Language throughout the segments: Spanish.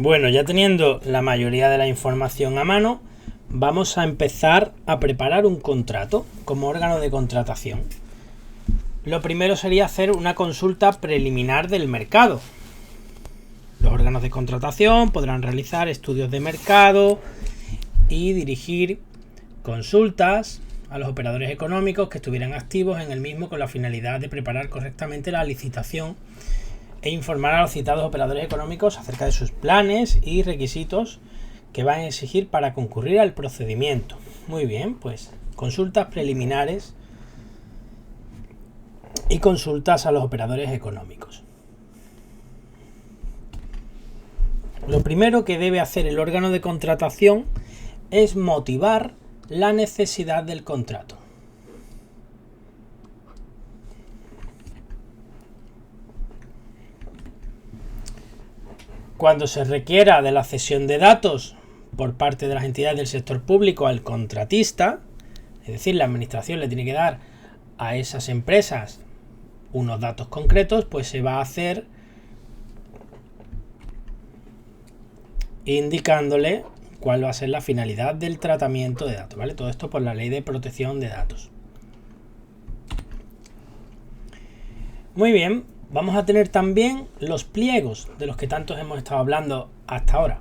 Bueno, ya teniendo la mayoría de la información a mano, vamos a empezar a preparar un contrato como órgano de contratación. Lo primero sería hacer una consulta preliminar del mercado. Los órganos de contratación podrán realizar estudios de mercado y dirigir consultas a los operadores económicos que estuvieran activos en el mismo con la finalidad de preparar correctamente la licitación e informar a los citados operadores económicos acerca de sus planes y requisitos que van a exigir para concurrir al procedimiento. Muy bien, pues consultas preliminares y consultas a los operadores económicos. Lo primero que debe hacer el órgano de contratación es motivar la necesidad del contrato. Cuando se requiera de la cesión de datos por parte de las entidades del sector público al contratista, es decir, la administración le tiene que dar a esas empresas unos datos concretos, pues se va a hacer indicándole cuál va a ser la finalidad del tratamiento de datos, ¿vale? Todo esto por la Ley de Protección de Datos. Muy bien, vamos a tener también los pliegos de los que tantos hemos estado hablando hasta ahora.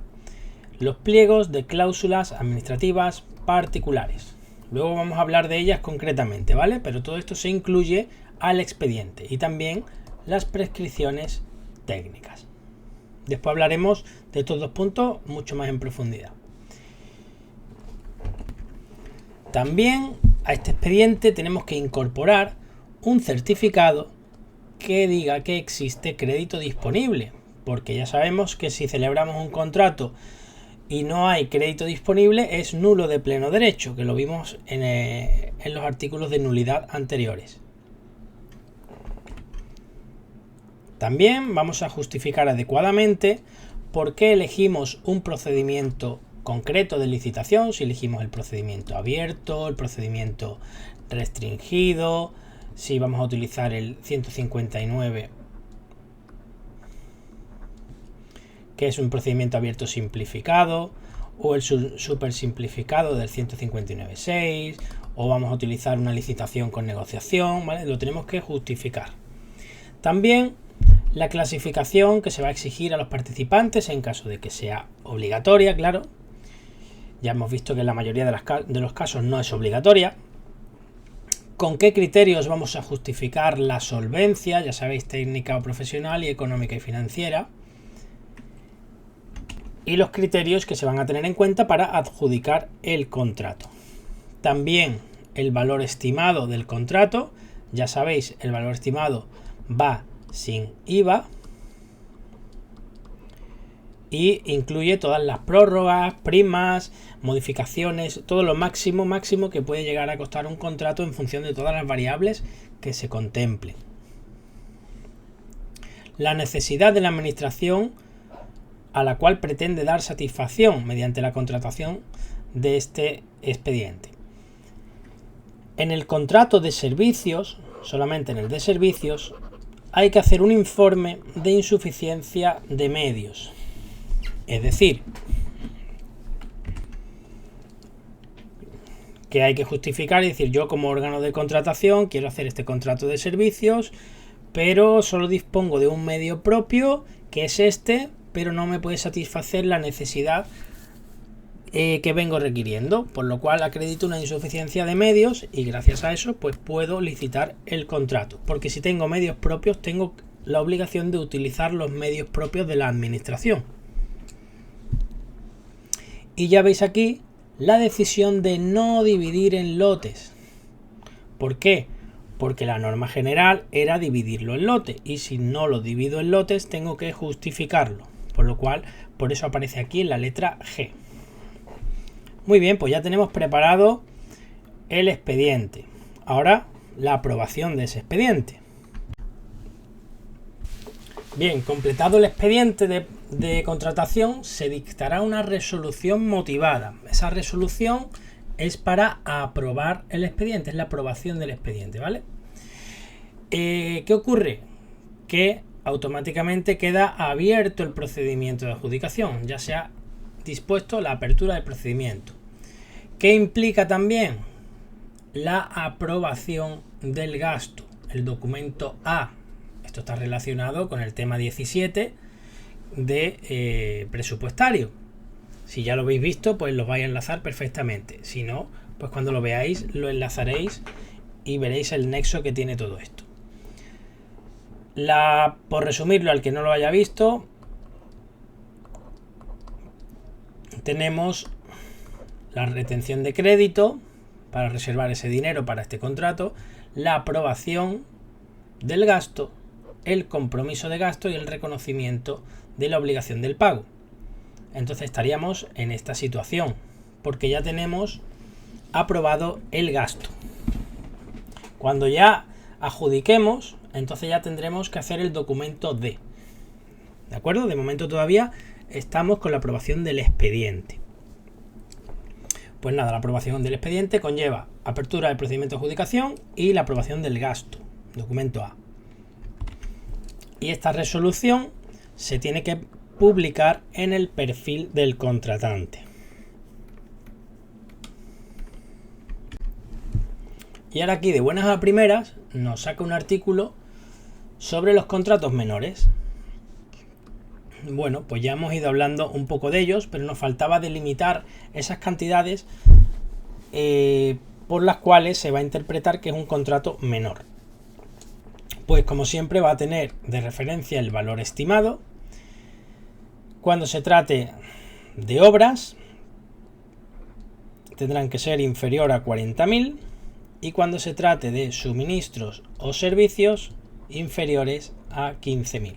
Los pliegos de cláusulas administrativas particulares. Luego vamos a hablar de ellas concretamente, ¿vale? Pero todo esto se incluye al expediente y también las prescripciones técnicas. Después hablaremos de estos dos puntos mucho más en profundidad. También a este expediente tenemos que incorporar un certificado que diga que existe crédito disponible, porque ya sabemos que si celebramos un contrato y no hay crédito disponible es nulo de pleno derecho, que lo vimos en los artículos de nulidad anteriores. También vamos a justificar adecuadamente por qué elegimos un procedimiento concreto de licitación, si elegimos el procedimiento abierto, el procedimiento restringido, si vamos a utilizar el 159, que es un procedimiento abierto simplificado, o el super simplificado del 159.6, o vamos a utilizar una licitación con negociación, ¿vale? Lo tenemos que justificar. También la clasificación que se va a exigir a los participantes en caso de que sea obligatoria, claro. Ya hemos visto que en la mayoría de los casos no es obligatoria. ¿Con qué criterios vamos a justificar la solvencia? Ya sabéis, técnica o profesional y económica y financiera. Y los criterios que se van a tener en cuenta para adjudicar el contrato. También el valor estimado del contrato. Ya sabéis, el valor estimado va sin IVA y incluye todas las prórrogas, primas, modificaciones, todo lo máximo que puede llegar a costar un contrato en función de todas las variables que se contemplen. La necesidad de la administración a la cual pretende dar satisfacción mediante la contratación de este expediente. En el contrato de servicios, solamente en el de servicios, hay que hacer un informe de insuficiencia de medios. Es decir, que hay que justificar y decir, yo como órgano de contratación quiero hacer este contrato de servicios, pero solo dispongo de un medio propio, que es este, pero no me puede satisfacer la necesidad que vengo requiriendo, por lo cual acredito una insuficiencia de medios y gracias a eso pues puedo licitar el contrato, porque si tengo medios propios tengo la obligación de utilizar los medios propios de la administración. Y ya veis aquí la decisión de no dividir en lotes. ¿Por qué? Porque la norma general era dividirlo en lotes y si no lo divido en lotes tengo que justificarlo, por lo cual por eso aparece aquí en la letra G. Muy bien, pues ya tenemos preparado el expediente. Ahora la aprobación de ese expediente. Bien, completado el expediente de contratación, se dictará una resolución motivada. Esa resolución es para aprobar el expediente, es la aprobación del expediente, ¿vale? ¿Qué ocurre? Que automáticamente queda abierto el procedimiento de adjudicación, ya se ha dispuesto la apertura del procedimiento. ¿Qué implica también? La aprobación del gasto, el documento A. Esto está relacionado con el tema 17 de presupuestario. Si ya lo habéis visto, pues lo vais a enlazar perfectamente. Si no, pues cuando lo veáis lo enlazaréis y veréis el nexo que tiene todo esto. Por resumirlo, al que no lo haya visto, tenemos la retención de crédito para reservar ese dinero para este contrato, la aprobación del gasto, el compromiso de gasto y el reconocimiento de la obligación del pago. Entonces estaríamos en esta situación, porque ya tenemos aprobado el gasto. Cuando ya adjudiquemos, entonces ya tendremos que hacer el documento D. ¿De acuerdo? De momento todavía estamos con la aprobación del expediente. Pues nada, la aprobación del expediente conlleva apertura del procedimiento de adjudicación y la aprobación del gasto, documento A. Y esta resolución se tiene que publicar en el perfil del contratante. Y ahora aquí de buenas a primeras nos saca un artículo sobre los contratos menores. Bueno, pues ya hemos ido hablando un poco de ellos, pero nos faltaba delimitar esas cantidades por las cuales se va a interpretar que es un contrato menor. Pues como siempre va a tener de referencia el valor estimado. Cuando se trate de obras, tendrán que ser inferior a 40.000, y cuando se trate de suministros o servicios, inferiores a 15.000.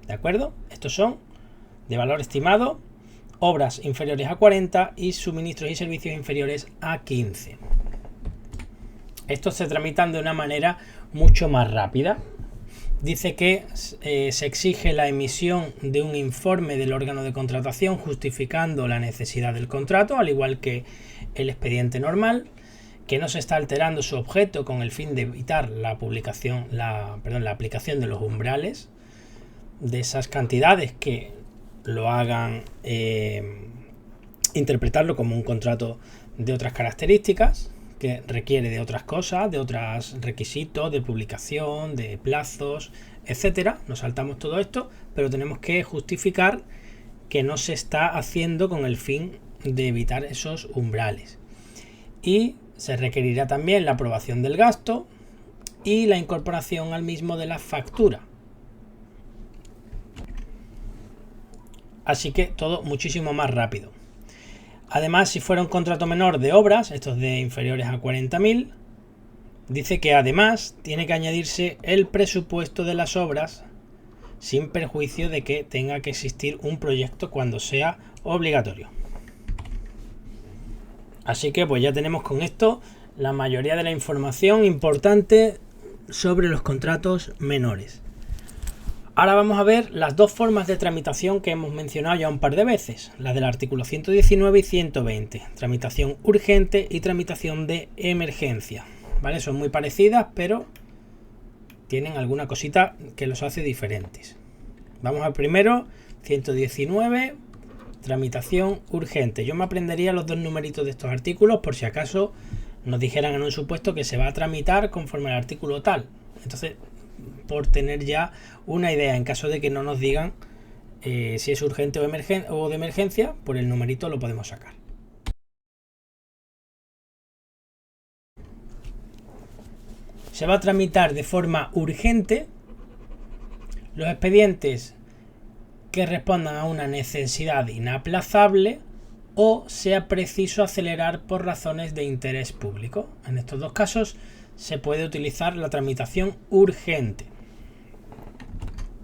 ¿De acuerdo? Estos son de valor estimado, obras inferiores a 40 y suministros y servicios inferiores a 15. Estos se tramitan de una manera mucho más rápida. Dice que se exige la emisión de un informe del órgano de contratación justificando la necesidad del contrato, al igual que el expediente normal, que no se está alterando su objeto con el fin de evitar la aplicación de los umbrales de esas cantidades que lo hagan interpretarlo como un contrato de otras características, que requiere de otras cosas, de otros requisitos de publicación, de plazos, etcétera. Nos saltamos todo esto, pero tenemos que justificar que no se está haciendo con el fin de evitar esos umbrales. Y se requerirá también la aprobación del gasto y la incorporación al mismo de la factura. Así que todo muchísimo más rápido. Además, si fuera un contrato menor de obras, estos de inferiores a 40.000, dice que además tiene que añadirse el presupuesto de las obras sin perjuicio de que tenga que existir un proyecto cuando sea obligatorio. Así que pues ya tenemos con esto la mayoría de la información importante sobre los contratos menores. Ahora vamos a ver las dos formas de tramitación que hemos mencionado ya un par de veces, la del artículo 119 y 120, tramitación urgente y tramitación de emergencia. ¿Vale? Son muy parecidas, pero tienen alguna cosita que los hace diferentes. Vamos al primero, 119, tramitación urgente. Yo me aprendería los dos numeritos de estos artículos por si acaso nos dijeran en un supuesto que se va a tramitar conforme al artículo tal. Entonces, por tener ya una idea en caso de que no nos digan si es urgente o de emergencia, por el numerito lo podemos sacar. Se va a tramitar de forma urgente los expedientes que respondan a una necesidad inaplazable o sea preciso acelerar por razones de interés público. En estos dos casos se puede utilizar la tramitación urgente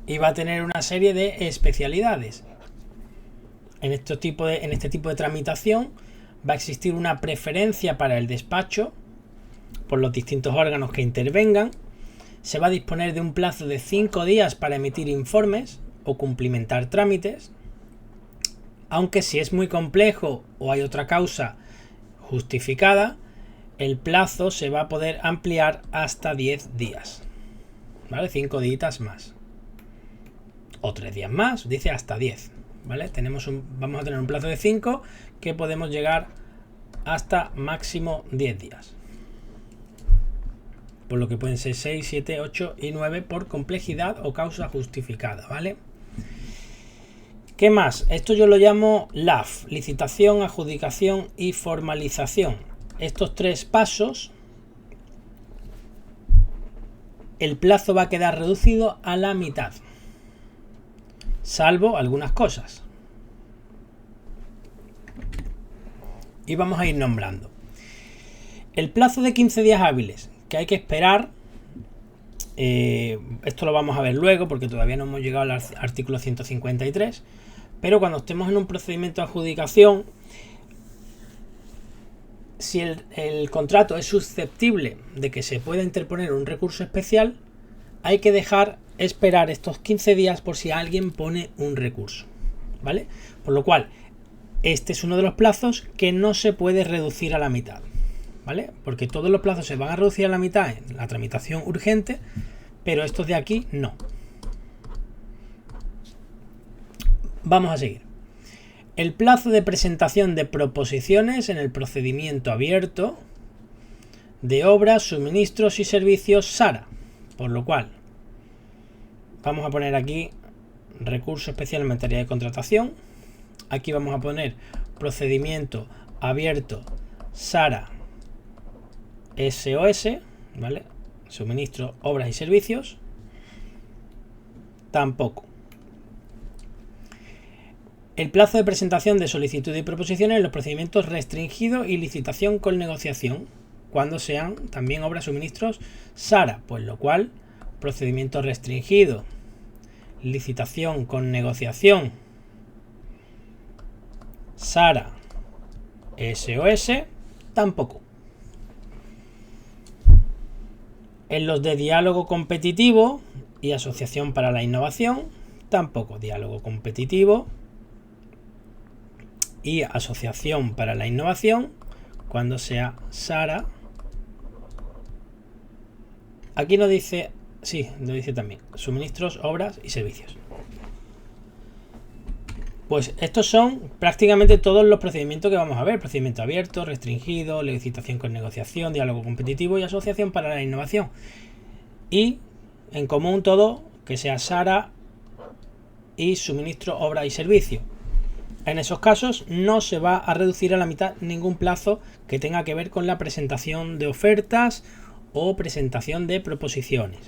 y va a tener una serie de especialidades. En este tipo de tramitación va a existir una preferencia para el despacho por los distintos órganos que intervengan. Se va a disponer de un plazo de 5 días para emitir informes o cumplimentar trámites, aunque si es muy complejo o hay otra causa justificada, el plazo se va a poder ampliar hasta 10 días. ¿vale? 5 días más. O 3 días más, dice hasta 10, ¿vale? Vamos a tener un plazo de 5 que podemos llegar hasta máximo 10 días. Por lo que pueden ser 6, 7, 8 y 9 por complejidad o causa justificada, ¿vale? ¿Qué más? Esto yo lo llamo LAF, licitación, adjudicación y formalización. Estos 3 pasos, el plazo va a quedar reducido a la mitad, salvo algunas cosas. Y vamos a ir nombrando. El plazo de 15 días hábiles que hay que esperar, esto lo vamos a ver luego porque todavía no hemos llegado al artículo 153, pero cuando estemos en un procedimiento de adjudicación, si el contrato es susceptible de que se pueda interponer un recurso especial, hay que dejar esperar estos 15 días por si alguien pone un recurso, ¿vale? Por lo cual, este es uno de los plazos que no se puede reducir a la mitad, ¿vale? Porque todos los plazos se van a reducir a la mitad en la tramitación urgente, pero estos de aquí no. Vamos a seguir. El plazo de presentación de proposiciones en el procedimiento abierto de obras, suministros y servicios SARA, por lo cual vamos a poner aquí recurso especial en materia de contratación. Aquí vamos a poner procedimiento abierto SARA SOS, ¿vale? Suministro, obras y servicios. Tampoco. El plazo de presentación de solicitud y proposiciones en los procedimientos restringido y licitación con negociación, cuando sean también obras, suministros SARA, pues lo cual procedimiento restringido, licitación con negociación SARA SOS, tampoco. En los de diálogo competitivo y asociación para la innovación, tampoco. Diálogo competitivo y asociación para la innovación, cuando sea SARA. Aquí nos dice, sí, lo dice también, suministros, obras y servicios. Pues estos son prácticamente todos los procedimientos que vamos a ver. Procedimiento abierto, restringido, licitación con negociación, diálogo competitivo y asociación para la innovación. Y en común todo que sea SARA y suministro, obra y servicio. En esos casos no se va a reducir a la mitad ningún plazo que tenga que ver con la presentación de ofertas o presentación de proposiciones.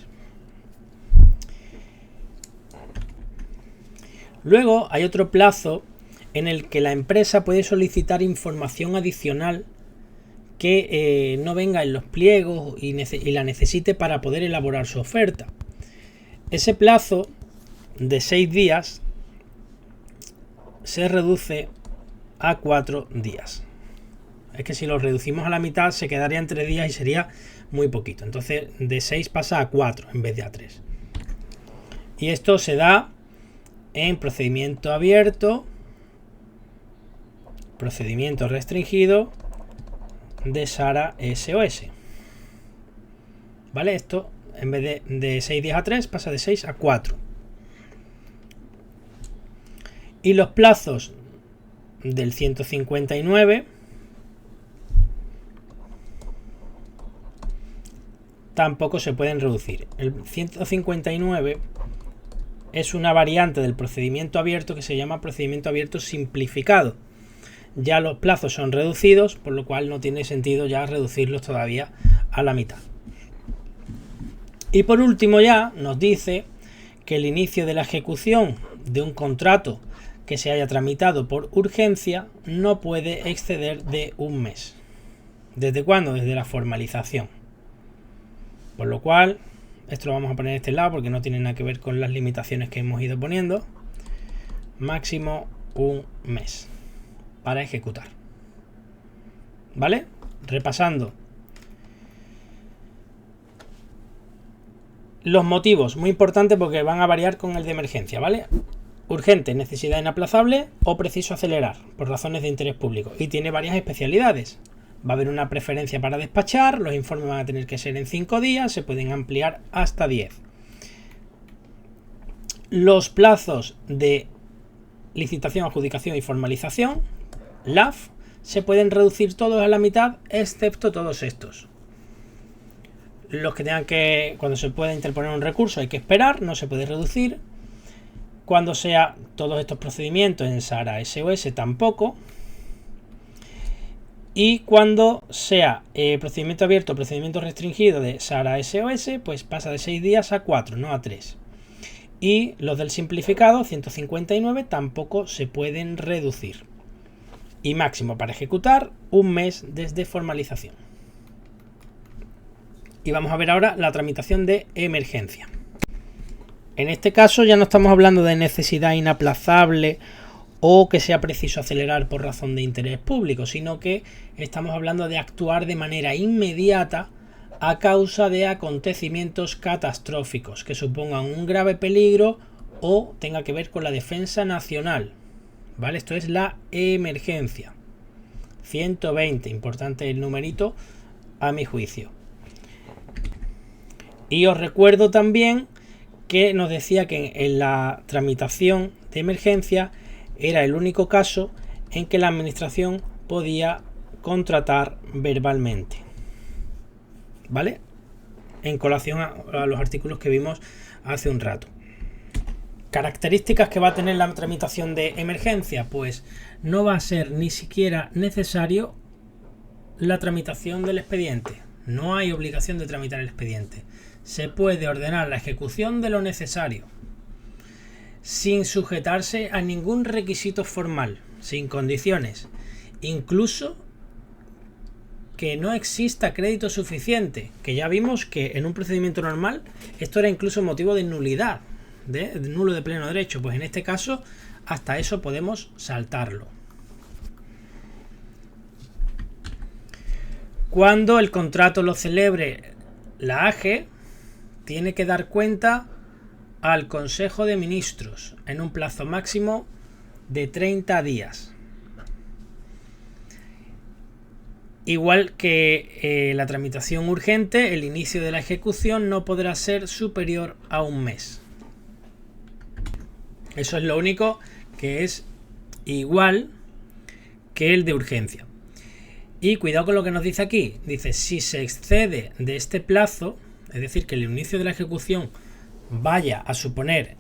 Luego hay otro plazo en el que la empresa puede solicitar información adicional que no venga en los pliegos y la necesite para poder elaborar su oferta. Ese plazo de 6 días se reduce a 4 días. Es que si lo reducimos a la mitad se quedaría en 3 días y sería muy poquito. Entonces de 6 pasa a 4 en vez de a 3. Y esto se da en procedimiento abierto, procedimiento restringido de SARA SOS. ¿Vale? Esto en vez de 6 días a 3 pasa de 6 a 4. Y los plazos del 159 tampoco se pueden reducir. El 159 es una variante del procedimiento abierto que se llama procedimiento abierto simplificado. Ya los plazos son reducidos, por lo cual no tiene sentido ya reducirlos todavía a la mitad. Y por último ya nos dice que el inicio de la ejecución de un contrato que se haya tramitado por urgencia no puede exceder de un mes. ¿Desde cuándo? Desde la formalización. Por lo cual, esto lo vamos a poner en este lado porque no tiene nada que ver con las limitaciones que hemos ido poniendo. Máximo un mes para ejecutar. ¿Vale? Repasando. Los motivos, muy importante porque van a variar con el de emergencia, ¿vale? Urgente, necesidad inaplazable o preciso acelerar por razones de interés público. Y tiene varias especialidades. Va a haber una preferencia para despachar, los informes van a tener que ser en 5 días, se pueden ampliar hasta 10. Los plazos de licitación, adjudicación y formalización, LAF, se pueden reducir todos a la mitad, excepto todos estos. Los que tengan que, cuando se pueda interponer un recurso hay que esperar, no se puede reducir. Cuando sea todos estos procedimientos en SARA SOS tampoco. Y cuando sea procedimiento abierto o procedimiento restringido de SARA SOS, pues pasa de 6 días a 4, no a 3. Y los del simplificado, 159, tampoco se pueden reducir. Y máximo para ejecutar, 1 mes desde formalización. Y vamos a ver ahora la tramitación de emergencia. En este caso ya no estamos hablando de necesidad inaplazable o que sea preciso acelerar por razón de interés público, sino que estamos hablando de actuar de manera inmediata a causa de acontecimientos catastróficos que supongan un grave peligro o tenga que ver con la defensa nacional. ¿Vale? Esto es la emergencia. 120, importante el numerito a mi juicio. Y os recuerdo también que nos decía que en la tramitación de emergencia era el único caso en que la administración podía contratar verbalmente. ¿Vale? En colación a los artículos que vimos hace un rato. Características que va a tener la tramitación de emergencia, pues no va a ser ni siquiera necesario la tramitación del expediente. No hay obligación de tramitar el expediente. Se puede ordenar la ejecución de lo necesario, sin sujetarse a ningún requisito formal, sin condiciones, incluso que no exista crédito suficiente, que ya vimos que en un procedimiento normal esto era incluso motivo de nulidad, de nulo de pleno derecho. Pues en este caso hasta eso podemos saltarlo. Cuando el contrato lo celebre la AGE, tiene que dar cuenta al Consejo de Ministros en un plazo máximo de 30 días. Igual que la tramitación urgente, el inicio de la ejecución no podrá ser superior a 1 mes. Eso es lo único que es igual que el de urgencia. Y cuidado con lo que nos dice aquí. Dice, si se excede de este plazo, es decir, que el inicio de la ejecución vaya a suponer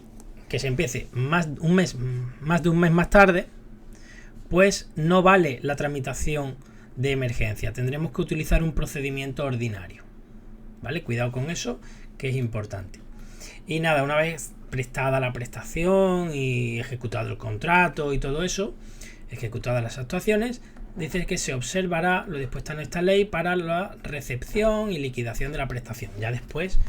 que se empiece más de un mes más tarde, pues no vale la tramitación de emergencia. Tendremos que utilizar un procedimiento ordinario. ¿Vale? Cuidado con eso, que es importante. Y nada, una vez prestada la prestación y ejecutado el contrato y todo eso, ejecutadas las actuaciones, dice que se observará lo dispuesto en esta ley para la recepción y liquidación de la prestación. Ya después,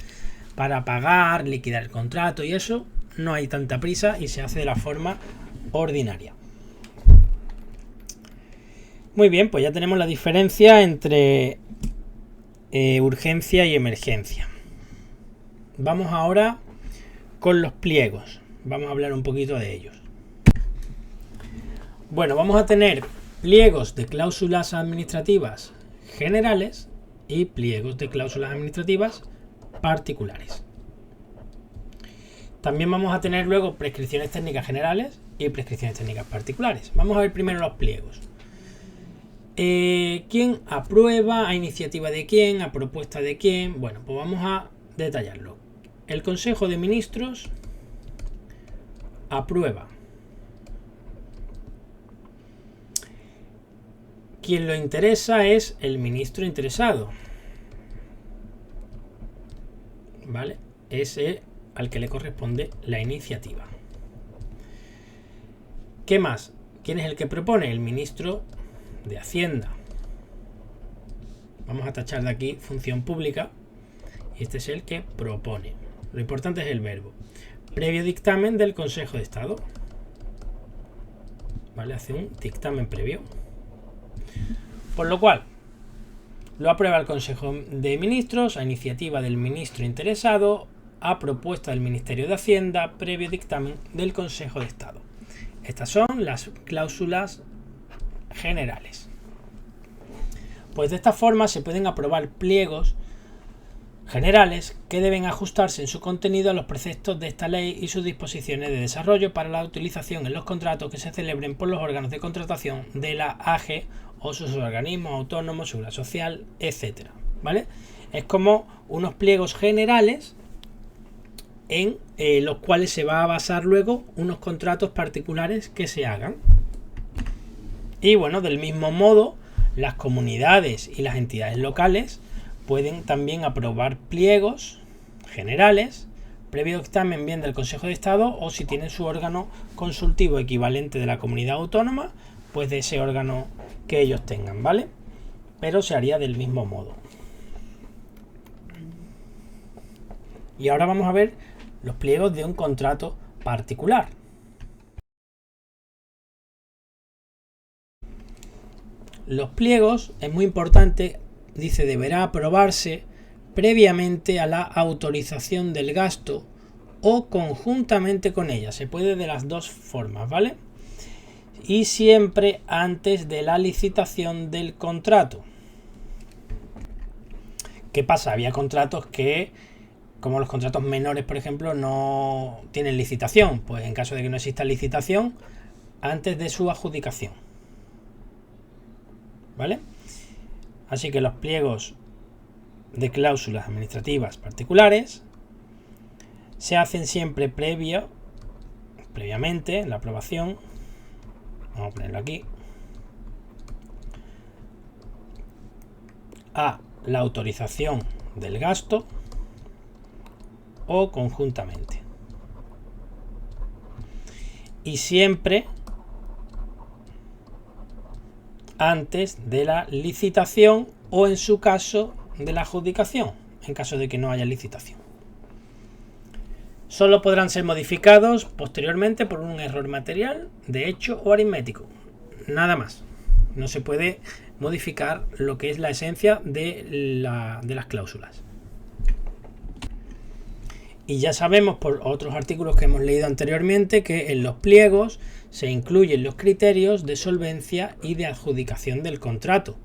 para pagar, liquidar el contrato y eso, no hay tanta prisa y se hace de la forma ordinaria. Muy bien, pues ya tenemos la diferencia entre urgencia y emergencia. Vamos ahora con los pliegos. Vamos a hablar un poquito de ellos. Bueno, vamos a tener pliegos de cláusulas administrativas generales y pliegos de cláusulas administrativas particulares. También vamos a tener luego prescripciones técnicas generales y prescripciones técnicas particulares. Vamos a ver primero los pliegos. ¿Quién aprueba? ¿A iniciativa de quién? ¿A propuesta de quién? Bueno, pues vamos a detallarlo. El Consejo de Ministros aprueba. Quien lo interesa es el ministro interesado. ¿Vale? Ese al que le corresponde la iniciativa. ¿Qué más? ¿Quién es el que propone? El ministro de Hacienda. Vamos a tachar de aquí función pública y este es el que propone. Lo importante es el verbo. Previo dictamen del Consejo de Estado. ¿Vale? Hace un dictamen previo. Por lo cual, lo aprueba el Consejo de Ministros a iniciativa del ministro interesado, a propuesta del Ministerio de Hacienda, previo dictamen del Consejo de Estado. Estas son las cláusulas generales. Pues de esta forma se pueden aprobar pliegos generales que deben ajustarse en su contenido a los preceptos de esta ley y sus disposiciones de desarrollo para la utilización en los contratos que se celebren por los órganos de contratación de la AG o sus organismos autónomos, seguridad social, etcétera, ¿vale? Es como unos pliegos generales en los cuales se va a basar luego unos contratos particulares que se hagan. Y bueno, del mismo modo, las comunidades y las entidades locales pueden también aprobar pliegos generales previo dictamen bien del Consejo de Estado, o si tienen su órgano consultivo equivalente de la comunidad autónoma, pues de ese órgano que ellos tengan, ¿vale? Pero se haría del mismo modo. Y ahora vamos a ver los pliegos de un contrato particular. Los pliegos, es muy importante, dice, deberá aprobarse previamente a la autorización del gasto o conjuntamente con ella. Se puede de las dos formas, ¿vale? Y siempre antes de la licitación del contrato. ¿Qué pasa? Había contratos que, como los contratos menores, por ejemplo, no tienen licitación. Pues en caso de que no exista licitación, antes de su adjudicación, ¿vale? Así que los pliegos de cláusulas administrativas particulares se hacen siempre previamente la aprobación, vamos a ponerlo aquí, a la autorización del gasto o conjuntamente, y siempre antes de la licitación o, en su caso, de la adjudicación, en caso de que no haya licitación. Solo podrán ser modificados posteriormente por un error material, de hecho o aritmético. Nada más. No se puede modificar lo que es la esencia de las cláusulas. Y ya sabemos por otros artículos que hemos leído anteriormente que en los pliegos se incluyen los criterios de solvencia y de adjudicación del contrato.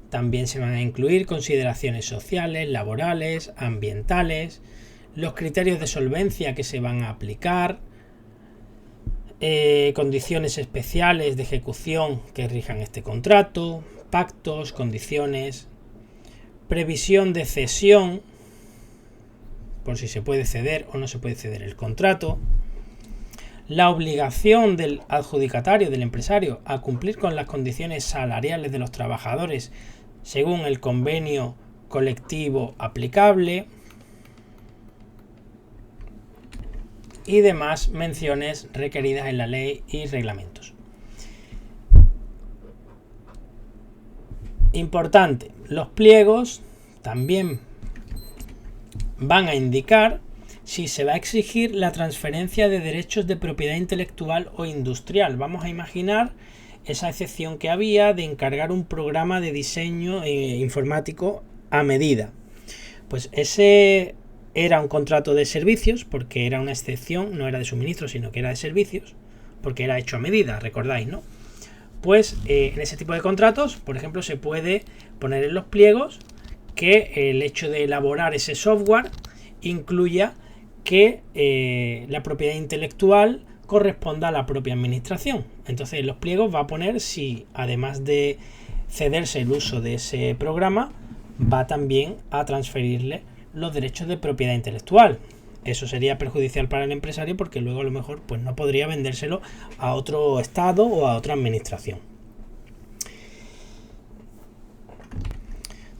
También se van a incluir consideraciones sociales, laborales, ambientales, los criterios de solvencia que se van a aplicar, condiciones especiales de ejecución que rijan este contrato, pactos, condiciones, previsión de cesión, por si se puede ceder o no se puede ceder el contrato, la obligación del adjudicatario, del empresario, a cumplir con las condiciones salariales de los trabajadores según el convenio colectivo aplicable y demás menciones requeridas en la ley y reglamentos. Importante, los pliegos también van a indicar si se va a exigir la transferencia de derechos de propiedad intelectual o industrial. Vamos a imaginar esa excepción que había de encargar un programa de diseño informático a medida. Pues ese era un contrato de servicios, porque era una excepción, no era de suministro, sino que era de servicios, porque era hecho a medida, recordáis, ¿no? Pues en ese tipo de contratos, por ejemplo, se puede poner en los pliegos que el hecho de elaborar ese software incluya que la propiedad intelectual corresponda a la propia administración. Entonces en los pliegos va a poner si, además de cederse el uso de ese programa, va también a transferirle los derechos de propiedad intelectual. Eso sería perjudicial para el empresario, porque luego a lo mejor pues no podría vendérselo a otro estado o a otra administración.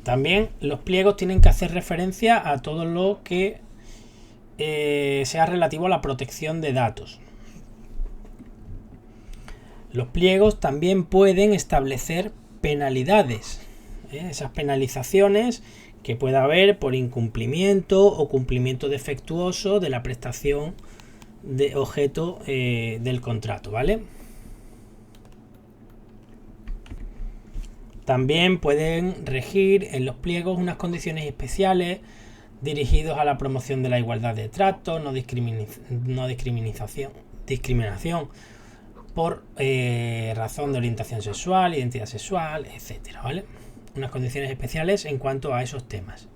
También los pliegos tienen que hacer referencia a todo lo que sea relativo a la protección de datos. Los pliegos también pueden establecer penalidades, esas penalizaciones que pueda haber por incumplimiento o cumplimiento defectuoso de la prestación de objeto del contrato, ¿vale? También pueden regir en los pliegos unas condiciones especiales dirigidos a la promoción de la igualdad de trato, no discriminación por razón de orientación sexual, identidad sexual, etcétera, ¿vale? Unas condiciones especiales en cuanto a esos temas.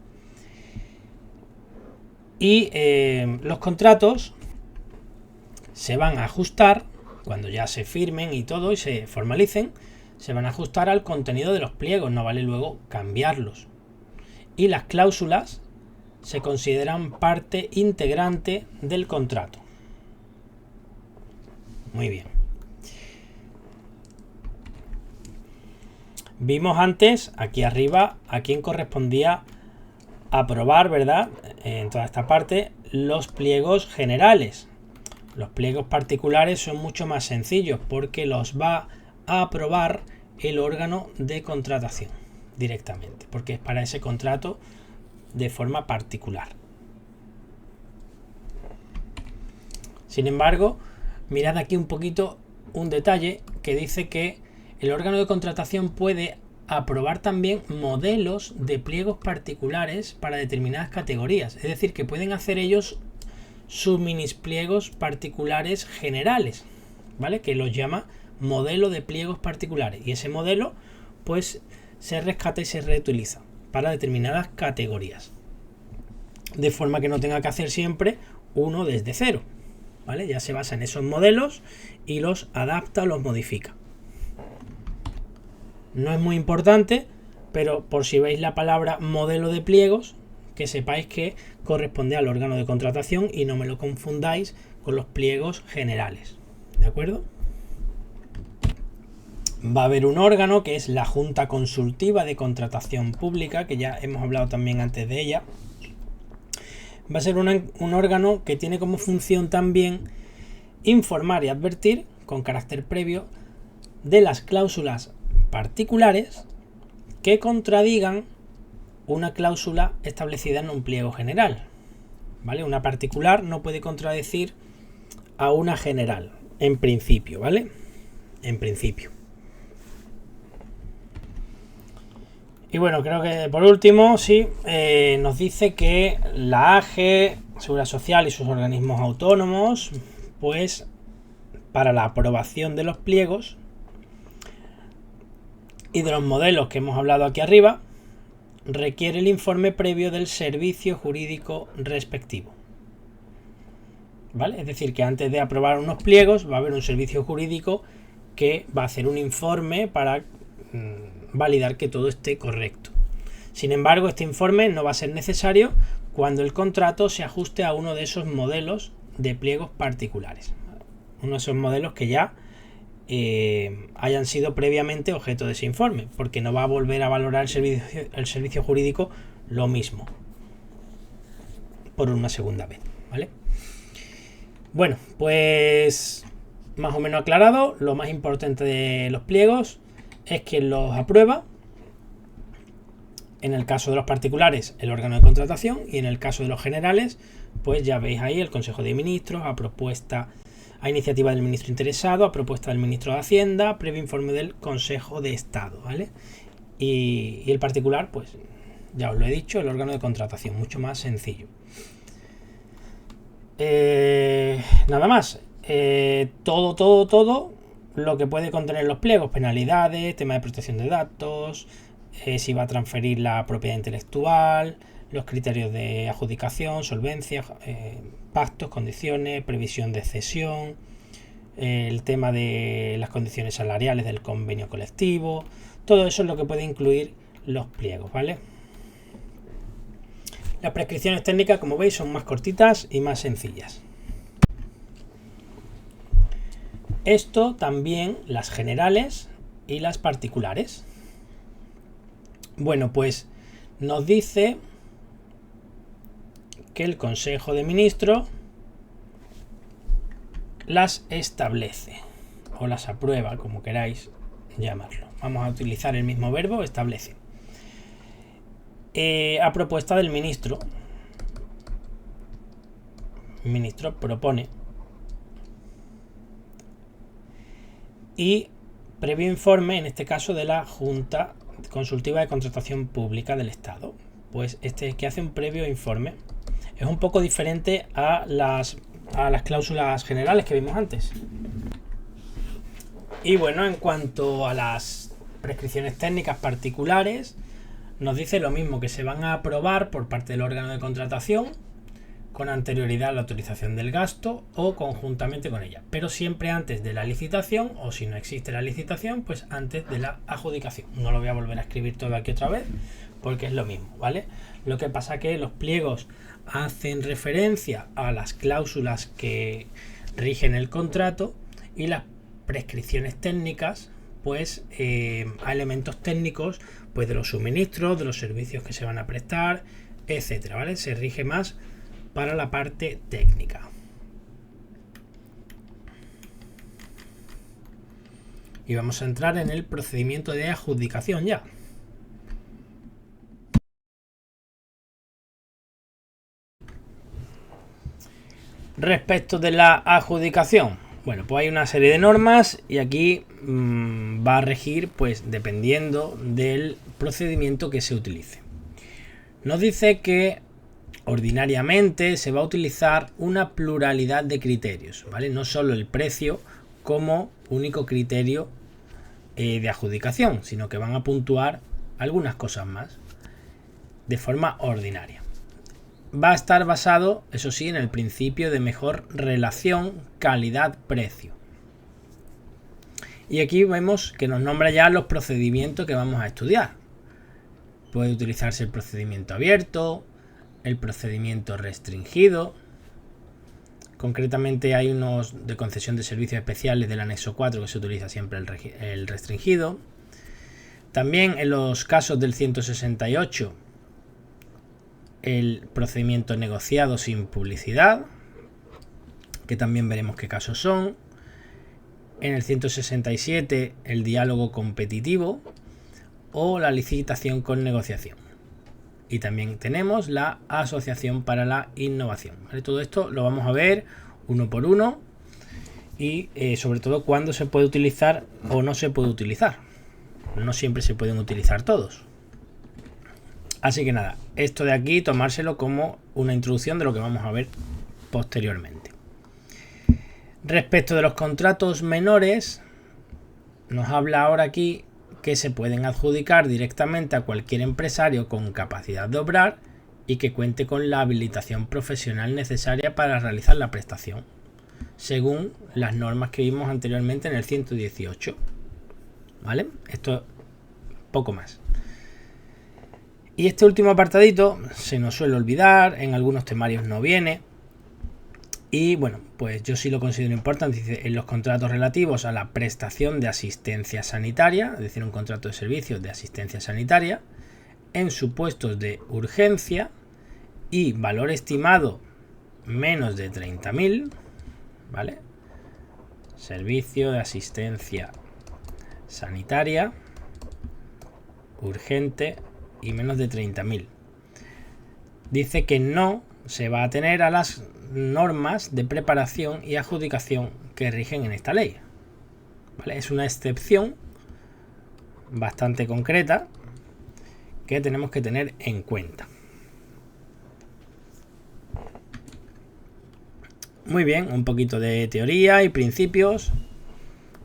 Y los contratos se van a ajustar cuando ya se firmen y todo y se formalicen, se van a ajustar al contenido de los pliegos, no vale luego cambiarlos. Y las cláusulas se consideran parte integrante del contrato. Muy bien. Vimos antes, aquí arriba, a quién correspondía aprobar, ¿verdad? En toda esta parte, los pliegos generales. Los pliegos particulares son mucho más sencillos porque los va a aprobar el órgano de contratación directamente, porque es para ese contrato de forma particular. Sin embargo, mirad aquí un poquito un detalle que dice que el órgano de contratación puede aprobar también modelos de pliegos particulares para determinadas categorías. Es decir, que pueden hacer ellos sus minipliegos particulares generales, ¿vale? Que los llama modelo de pliegos particulares. Y ese modelo, pues, se rescata y se reutiliza para determinadas categorías. De forma que no tenga que hacer siempre uno desde cero, ¿vale? Ya se basa en esos modelos y los adapta o los modifica. No es muy importante, pero por si veis la palabra modelo de pliegos, que sepáis que corresponde al órgano de contratación y no me lo confundáis con los pliegos generales. ¿De acuerdo? Va a haber un órgano que es la Junta Consultiva de Contratación Pública, que ya hemos hablado también antes de ella. Va a ser un órgano que tiene como función también informar y advertir con carácter previo de las cláusulas particulares que contradigan una cláusula establecida en un pliego general, ¿vale? Una particular no puede contradecir a una general, en principio, ¿vale? En principio. Y bueno, creo que por último, sí, nos dice que la AGE, Seguridad Social y sus organismos autónomos, pues para la aprobación de los pliegos y de los modelos que hemos hablado aquí arriba, requiere el informe previo del servicio jurídico respectivo. ¿Vale? Es decir, que antes de aprobar unos pliegos va a haber un servicio jurídico que va a hacer un informe para validar que todo esté correcto. Sin embargo, este informe no va a ser necesario cuando el contrato se ajuste a uno de esos modelos de pliegos particulares. Uno de esos modelos que ya hayan sido previamente objeto de ese informe, porque no va a volver a valorar el servicio jurídico lo mismo por una segunda vez, ¿vale? Bueno, pues más o menos aclarado. Lo más importante de los pliegos es quien los aprueba. En el caso de los particulares, el órgano de contratación, y en el caso de los generales, pues ya veis ahí el Consejo de Ministros a iniciativa del ministro interesado, a propuesta del ministro de Hacienda, previo informe del Consejo de Estado, ¿vale? Y el particular, pues ya os lo he dicho, el órgano de contratación, mucho más sencillo. Nada más. Todo lo que puede contener los pliegos: penalidades, tema de protección de datos, si va a transferir la propiedad intelectual, los criterios de adjudicación, solvencia, pactos, condiciones, previsión de cesión, el tema de las condiciones salariales del convenio colectivo. Todo eso es lo que puede incluir los pliegos, ¿vale? Las prescripciones técnicas, como veis, son más cortitas y más sencillas. Esto también las generales y las particulares. Bueno, pues nos dice que el Consejo de Ministros las establece o las aprueba, como queráis llamarlo. Vamos a utilizar el mismo verbo, establece. A propuesta del ministro. El ministro propone. Y previo informe, en este caso, de la Junta Consultiva de Contratación Pública del Estado. Pues que hace un previo informe. Es un poco diferente a las cláusulas generales que vimos antes. Y bueno, en cuanto a las prescripciones técnicas particulares, nos dice lo mismo, que se van a aprobar por parte del órgano de contratación con anterioridad a la autorización del gasto o conjuntamente con ella, pero siempre antes de la licitación, o si no existe la licitación, pues antes de la adjudicación. No lo voy a volver a escribir todo aquí otra vez porque es lo mismo, ¿vale? Lo que pasa que los pliegos hacen referencia a las cláusulas que rigen el contrato y las prescripciones técnicas pues a elementos técnicos pues de los suministros, de los servicios que se van a prestar, etcétera, ¿vale? Se rige más para la parte técnica. Y vamos a entrar en el procedimiento de adjudicación ya. Respecto de la adjudicación, bueno, pues hay una serie de normas y aquí va a regir pues dependiendo del procedimiento que se utilice. Nos dice que ordinariamente se va a utilizar una pluralidad de criterios, ¿vale? No solo el precio como único criterio de adjudicación, sino que van a puntuar algunas cosas más de forma ordinaria. Va a estar basado, eso sí, en el principio de mejor relación calidad-precio. Y aquí vemos que nos nombra ya los procedimientos que vamos a estudiar. Puede utilizarse el procedimiento abierto, el procedimiento restringido. Concretamente hay unos de concesión de servicios especiales del anexo 4 que se utiliza siempre el restringido. También en los casos del 168 el procedimiento negociado sin publicidad, que también veremos qué casos son. En el 167 el diálogo competitivo o la licitación con negociación. Y también tenemos la asociación para la innovación, ¿vale? Todo esto lo vamos a ver uno por uno y sobre todo cuándo se puede utilizar o no se puede utilizar. No siempre se pueden utilizar todos. Así que nada, esto de aquí tomárselo como una introducción de lo que vamos a ver posteriormente. Respecto de los contratos menores, nos habla ahora aquí que se pueden adjudicar directamente a cualquier empresario con capacidad de obrar y que cuente con la habilitación profesional necesaria para realizar la prestación, según las normas que vimos anteriormente en el 118. ¿Vale? Esto poco más. Y este último apartadito se nos suele olvidar, en algunos temarios no viene. Y bueno, pues yo sí lo considero importante. Dice, en los contratos relativos a la prestación de asistencia sanitaria, es decir, un contrato de servicios de asistencia sanitaria, en supuestos de urgencia y valor estimado menos de 30.000, ¿vale? Servicio de asistencia sanitaria, urgente y menos de 30.000. Dice que no se va a atener a las normas de preparación y adjudicación que rigen en esta ley, ¿vale? Es una excepción bastante concreta que tenemos que tener en cuenta. Muy bien, un poquito de teoría y principios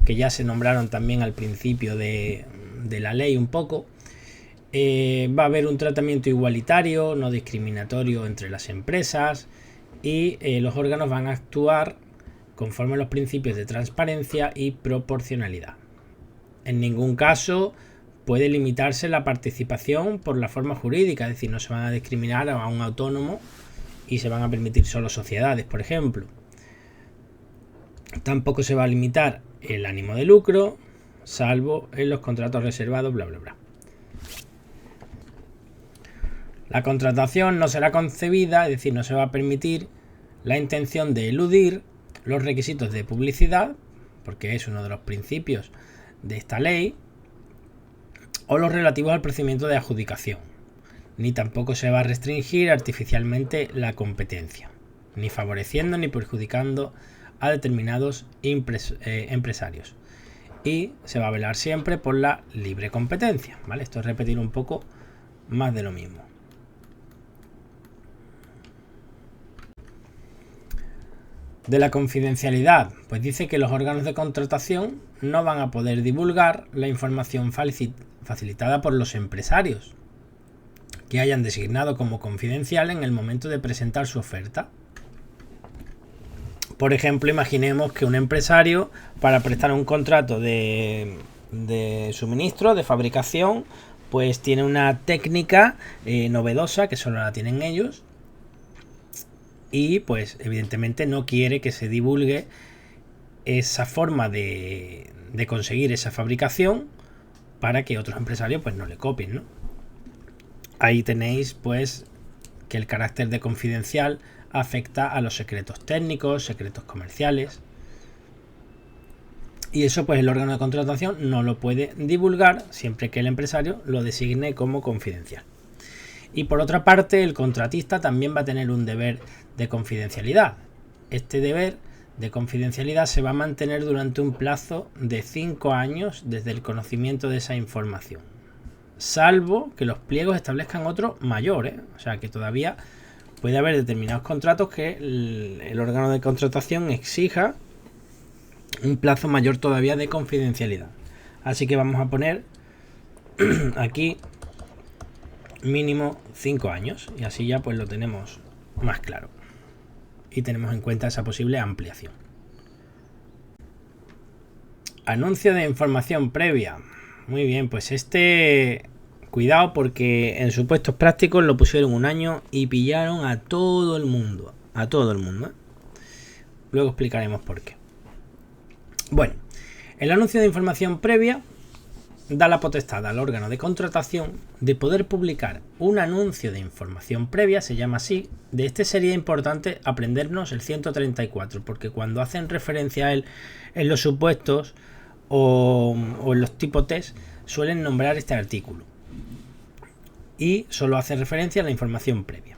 que ya se nombraron también al principio de la ley un poco. Va a haber un tratamiento igualitario, no discriminatorio entre las empresas y los órganos van a actuar conforme a los principios de transparencia y proporcionalidad. En ningún caso puede limitarse la participación por la forma jurídica, es decir, no se van a discriminar a un autónomo y se van a permitir solo sociedades, por ejemplo. Tampoco se va a limitar el ánimo de lucro, salvo en los contratos reservados, bla, bla, bla. La contratación no será concebida, es decir, no se va a permitir la intención de eludir los requisitos de publicidad, porque es uno de los principios de esta ley, o los relativos al procedimiento de adjudicación. Ni tampoco se va a restringir artificialmente la competencia, ni favoreciendo ni perjudicando a determinados empresarios. Y se va a velar siempre por la libre competencia, ¿vale? Esto es repetir un poco más de lo mismo. De la confidencialidad, pues dice que los órganos de contratación no van a poder divulgar la información facilitada por los empresarios, que hayan designado como confidencial en el momento de presentar su oferta. Por ejemplo, imaginemos que un empresario, para prestar un contrato de suministro, de fabricación, pues tiene una técnica novedosa que solo la tienen ellos y pues evidentemente no quiere que se divulgue esa forma de conseguir esa fabricación para que otros empresarios pues no le copien, ¿no? Ahí tenéis pues que el carácter de confidencial afecta a los secretos técnicos, secretos comerciales, y eso pues el órgano de contratación no lo puede divulgar siempre que el empresario lo designe como confidencial. Y por otra parte, el contratista también va a tener un deber de confidencialidad. Este deber de confidencialidad se va a mantener durante un plazo de 5 años desde el conocimiento de esa información, salvo que los pliegos establezcan otro mayor, ¿eh? O sea que todavía puede haber determinados contratos que el órgano de contratación exija un plazo mayor todavía de confidencialidad. Así que vamos a poner aquí mínimo 5 años y así ya pues lo tenemos más claro y tenemos en cuenta esa posible ampliación. Anuncio de información previa. Muy bien, pues cuidado porque en supuestos prácticos lo pusieron 1 año y pillaron a todo el mundo. A todo el mundo, ¿eh? Luego explicaremos por qué. Bueno, el anuncio de información previa da la potestad al órgano de contratación de poder publicar un anuncio de información previa, se llama así. De este sería importante aprendernos el 134, porque cuando hacen referencia a él en los supuestos o en los tipo test suelen nombrar este artículo y solo hace referencia a la información previa.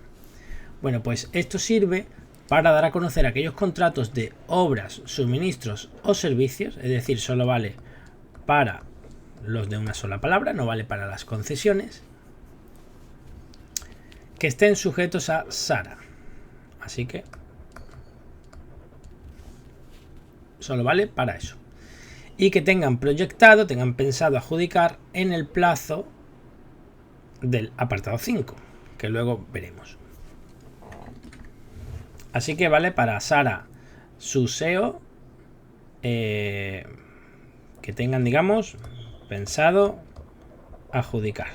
Bueno, pues esto sirve para dar a conocer aquellos contratos de obras, suministros o servicios, es decir, solo vale para los de una sola palabra, no vale para las concesiones, que estén sujetos a SARA. Así que solo vale para eso. Y que tengan pensado adjudicar en el plazo del apartado 5, que luego veremos. Así que vale para SARA, su SEO, que tengan, digamos, pensado adjudicar.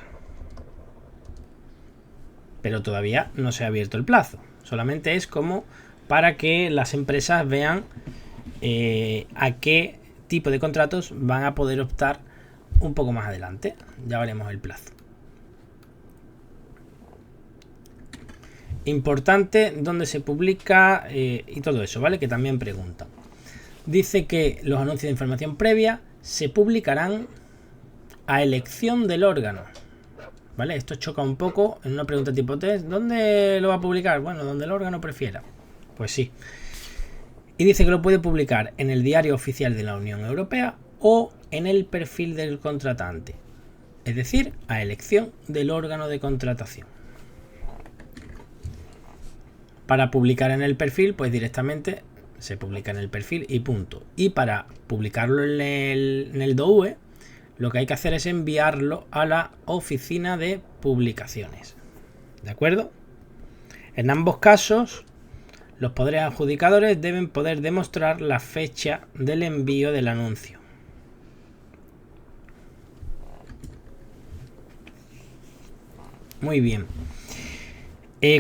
Pero todavía no se ha abierto el plazo. Solamente es como para que las empresas vean a qué tipo de contratos van a poder optar un poco más adelante. Ya veremos el plazo. Importante dónde se publica y todo eso, ¿vale? Que también preguntan. Dice que los anuncios de información previa se publicarán a elección del órgano, ¿vale? Esto choca un poco en una pregunta tipo test. ¿Dónde lo va a publicar? Bueno, donde el órgano prefiera. Pues sí. Y dice que lo puede publicar en el diario oficial de la Unión Europea o en el perfil del contratante. Es decir, a elección del órgano de contratación. Para publicar en el perfil, pues directamente se publica en el perfil y punto. Y para publicarlo en el DOUE, lo que hay que hacer es enviarlo a la oficina de publicaciones. ¿De acuerdo? En ambos casos, los poderes adjudicadores deben poder demostrar la fecha del envío del anuncio. Muy bien.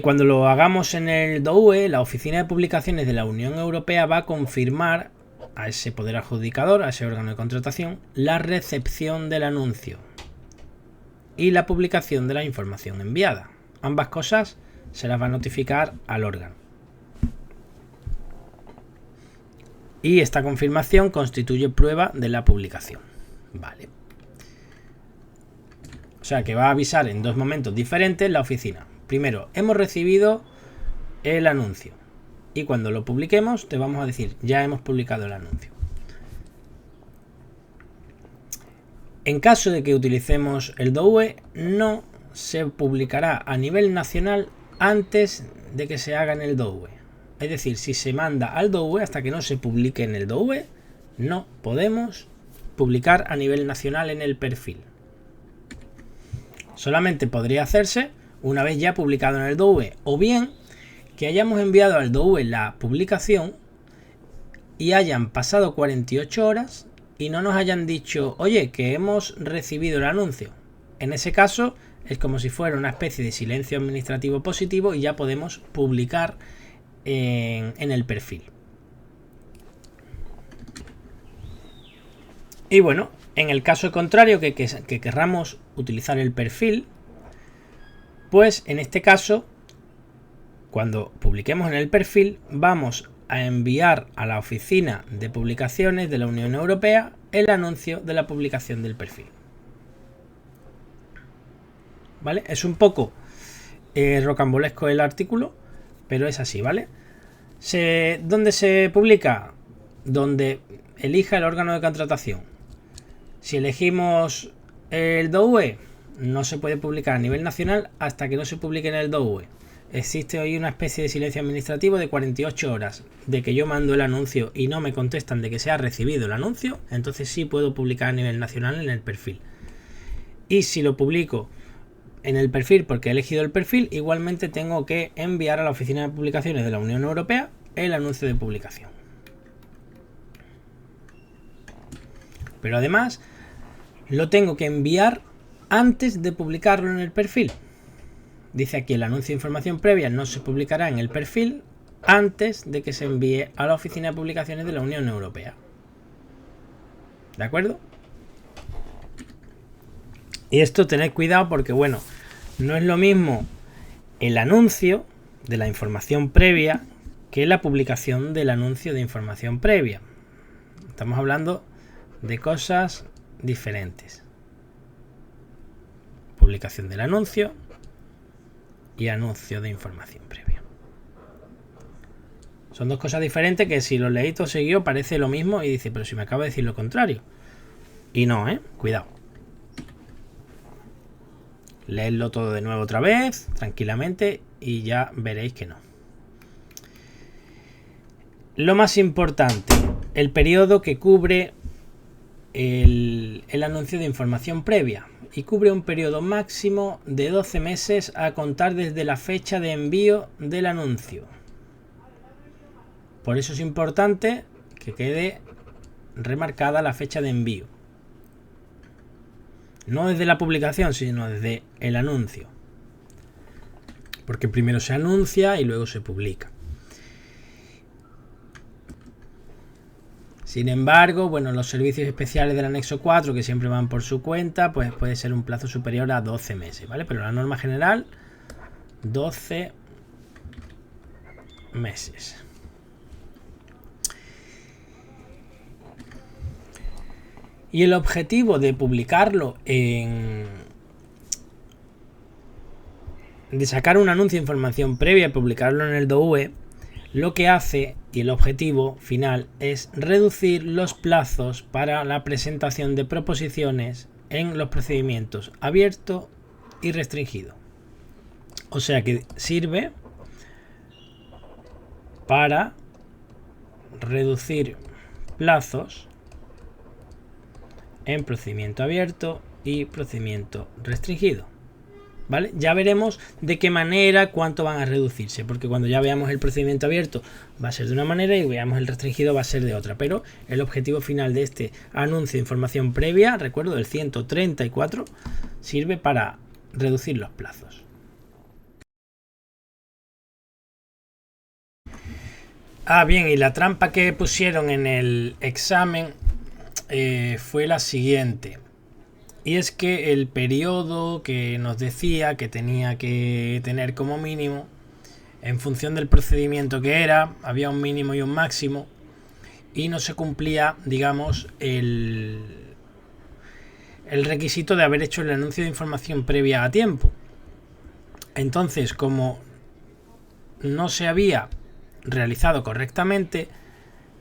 Cuando lo hagamos en el DOUE, la Oficina de Publicaciones de la Unión Europea va a confirmar a ese poder adjudicador, a ese órgano de contratación, la recepción del anuncio y la publicación de la información enviada. Ambas cosas se las va a notificar al órgano. Y esta confirmación constituye prueba de la publicación. Vale. O sea que va a avisar en dos momentos diferentes la oficina. Primero, hemos recibido el anuncio. Y cuando lo publiquemos, te vamos a decir, ya hemos publicado el anuncio. En caso de que utilicemos el DOUE, no se publicará a nivel nacional antes de que se haga en el DOUE. Es decir, si se manda al DOUE, hasta que no se publique en el DOUE, no podemos publicar a nivel nacional en el perfil. Solamente podría hacerse una vez ya publicado en el DOUE, o bien que hayamos enviado al DOUE la publicación y hayan pasado 48 horas y no nos hayan dicho, oye, que hemos recibido el anuncio. En ese caso es como si fuera una especie de silencio administrativo positivo y ya podemos publicar en el perfil. Y bueno, en el caso contrario que querramos utilizar el perfil, pues en este caso, cuando publiquemos en el perfil, vamos a enviar a la oficina de publicaciones de la Unión Europea el anuncio de la publicación del perfil. ¿Vale? Es un poco rocambolesco el artículo, pero es así, ¿vale? ¿Dónde se publica? Donde elija el órgano de contratación. Si elegimos el DOUE, no se puede publicar a nivel nacional hasta que no se publique en el DOUE. Existe hoy una especie de silencio administrativo de 48 horas de que yo mando el anuncio y no me contestan de que se ha recibido el anuncio, entonces sí puedo publicar a nivel nacional en el perfil. Y si lo publico en el perfil porque he elegido el perfil, igualmente tengo que enviar a la oficina de publicaciones de la Unión Europea el anuncio de publicación. Pero además lo tengo que enviar antes de publicarlo en el perfil. Dice aquí, el anuncio de información previa no se publicará en el perfil antes de que se envíe a la oficina de publicaciones de la Unión Europea. ¿De acuerdo? Y esto tened cuidado porque, bueno, no es lo mismo el anuncio de la información previa que la publicación del anuncio de información previa. Estamos hablando de cosas diferentes. Publicación del anuncio y anuncio de información previa. Son dos cosas diferentes que si lo leéis todo seguido parece lo mismo y dice, pero si me acabo de decir lo contrario. Y no, cuidado. Leedlo todo de nuevo otra vez, tranquilamente, y ya veréis que no. Lo más importante, el periodo que cubre el anuncio de información previa. Y cubre un periodo máximo de 12 meses a contar desde la fecha de envío del anuncio. Por eso es importante que quede remarcada la fecha de envío. No desde la publicación, sino desde el anuncio. Porque primero se anuncia y luego se publica. Sin embargo, bueno, los servicios especiales del anexo 4, que siempre van por su cuenta, pues puede ser un plazo superior a 12 meses, ¿vale? Pero la norma general, 12 meses. Y el objetivo de publicarlo de sacar un anuncio de información previa y publicarlo en el DOUE, lo que hace, y el objetivo final, es reducir los plazos para la presentación de proposiciones en los procedimientos abierto y restringido. O sea que sirve para reducir plazos en procedimiento abierto y procedimiento restringido. ¿Vale? Ya veremos de qué manera, cuánto van a reducirse, porque cuando ya veamos el procedimiento abierto va a ser de una manera y veamos el restringido va a ser de otra, pero el objetivo final de este anuncio de información previa, recuerdo, del 134, sirve para reducir los plazos. Bien, y la trampa que pusieron en el examen fue la siguiente. Y es que el periodo que nos decía que tenía que tener como mínimo, en función del procedimiento que era, había un mínimo y un máximo, y no se cumplía, digamos, el requisito de haber hecho el anuncio de información previa a tiempo. Entonces, como no se había realizado correctamente,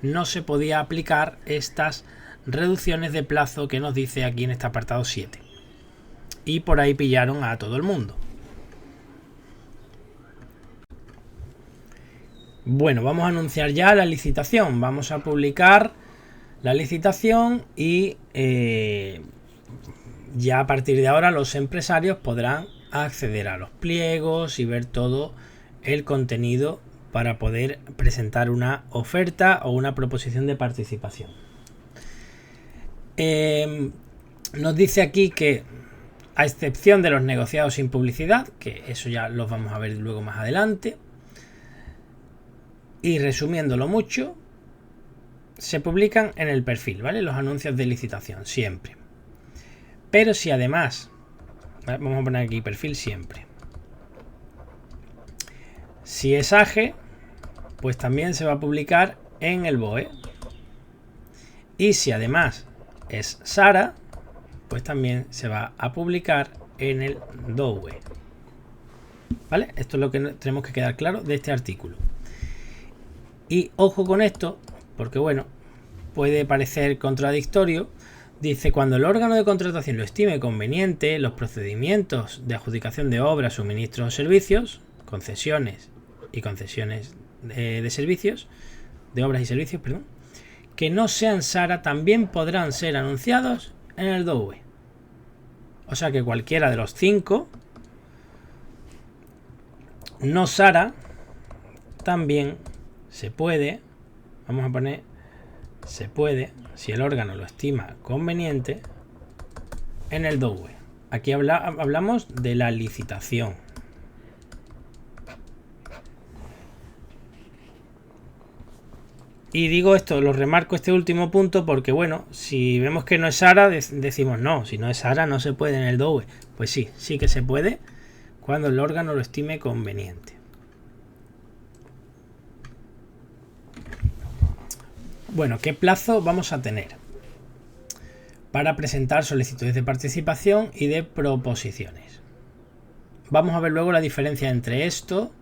no se podía aplicar estas reducciones de plazo que nos dice aquí en este apartado 7. Y por ahí pillaron a todo el mundo. Bueno, vamos a anunciar ya la licitación. Vamos a publicar la licitación y ya a partir de ahora los empresarios podrán acceder a los pliegos y ver todo el contenido para poder presentar una oferta o una proposición de participación. Nos dice aquí que, a excepción de los negociados sin publicidad, que eso ya los vamos a ver luego más adelante, y resumiéndolo mucho, se publican en el perfil, ¿vale? Los anuncios de licitación, siempre. Pero si además, ¿vale? Vamos a poner aquí perfil siempre. Si es AGE, pues también se va a publicar en el BOE. Y si además es SARA, pues también se va a publicar en el DOUE. ¿Vale? Esto es lo que tenemos que quedar claro de este artículo. Y ojo con esto, porque bueno, puede parecer contradictorio. Dice, cuando el órgano de contratación lo estime conveniente, los procedimientos de adjudicación de obras, suministros o servicios, concesiones y concesiones de servicios, de obras y servicios, perdón, que no sean SARA también podrán ser anunciados en el DOUE. O sea que cualquiera de los 5 no SARA también se puede, vamos a poner, se puede, si el órgano lo estima conveniente, en el DOUE. Aquí hablamos de la licitación. Y digo esto, lo remarco este último punto porque, bueno, si vemos que no es SARA, decimos no, si no es SARA no se puede en el DOUE. Pues sí, sí que se puede cuando el órgano lo estime conveniente. Bueno, ¿qué plazo vamos a tener para presentar solicitudes de participación y de proposiciones? Vamos a ver luego la diferencia entre esto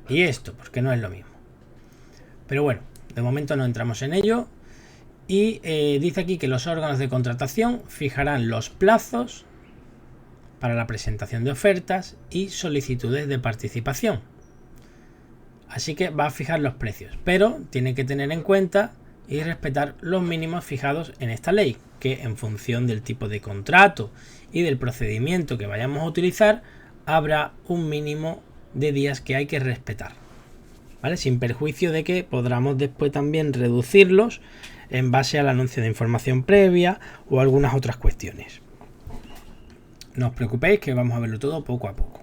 y esto, porque no es lo mismo. Pero bueno, de momento no entramos en ello. Y dice aquí que los órganos de contratación fijarán los plazos para la presentación de ofertas y solicitudes de participación. Así que va a fijar los precios, pero tiene que tener en cuenta y respetar los mínimos fijados en esta ley, que en función del tipo de contrato y del procedimiento que vayamos a utilizar, habrá un mínimo de días que hay que respetar, ¿vale? Sin perjuicio de que podamos después también reducirlos en base al anuncio de información previa o algunas otras cuestiones. No os preocupéis que vamos a verlo todo poco a poco.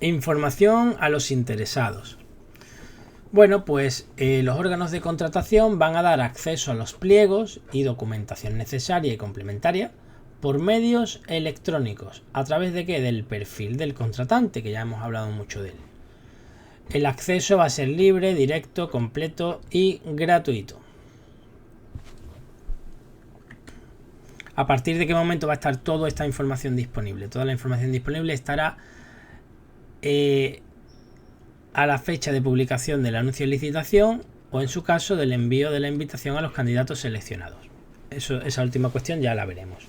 Información a los interesados. Bueno, pues los órganos de contratación van a dar acceso a los pliegos y documentación necesaria y complementaria por medios electrónicos. ¿A través de qué? Del perfil del contratante, que ya hemos hablado mucho de él. El acceso va a ser libre, directo, completo y gratuito. ¿A partir de qué momento va a estar toda esta información disponible? Toda la información disponible estará a la fecha de publicación del anuncio de licitación o, en su caso, del envío de la invitación a los candidatos seleccionados. Esa última cuestión ya la veremos.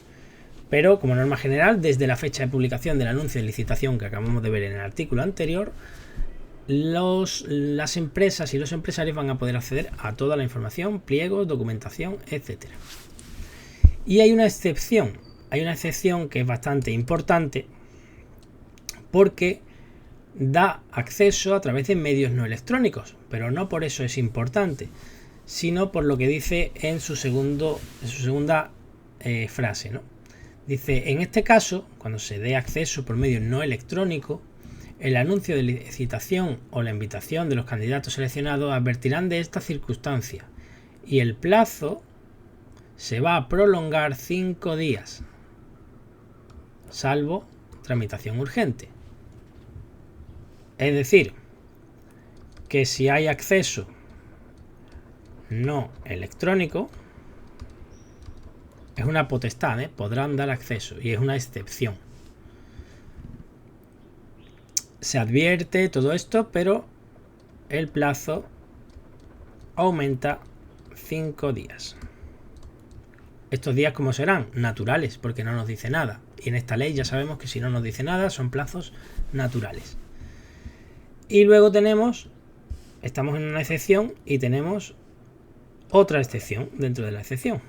Pero, como norma general, desde la fecha de publicación del anuncio de licitación que acabamos de ver en el artículo anterior, las empresas y los empresarios van a poder acceder a toda la información, pliegos, documentación, etc. Y hay una excepción que es bastante importante porque da acceso a través de medios no electrónicos, pero no por eso es importante, sino por lo que dice en su segunda frase, ¿no? Dice, en este caso, cuando se dé acceso por medio no electrónico, el anuncio de licitación o la invitación de los candidatos seleccionados advertirán de esta circunstancia y el plazo se va a prolongar 5 días, salvo tramitación urgente. Es decir, que si hay acceso no electrónico, es una potestad, podrán dar acceso y es una excepción. Se advierte todo esto, pero el plazo aumenta 5 días. Estos días, ¿cómo serán? Naturales, porque no nos dice nada. Y en esta ley ya sabemos que si no nos dice nada, son plazos naturales. Y luego estamos en una excepción y tenemos otra excepción dentro de la excepción.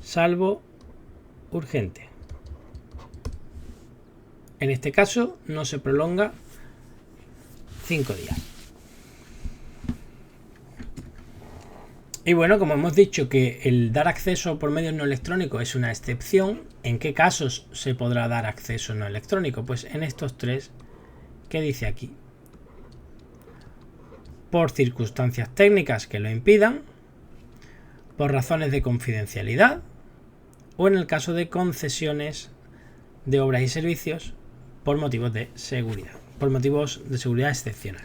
Salvo urgente. En este caso no se prolonga 5 días. Y bueno, como hemos dicho que el dar acceso por medios no electrónicos es una excepción, ¿en qué casos se podrá dar acceso no electrónico? Pues en estos tres que dice aquí. Por circunstancias técnicas que lo impidan, por razones de confidencialidad o en el caso de concesiones de obras y servicios por motivos de seguridad, por motivos de seguridad excepcional.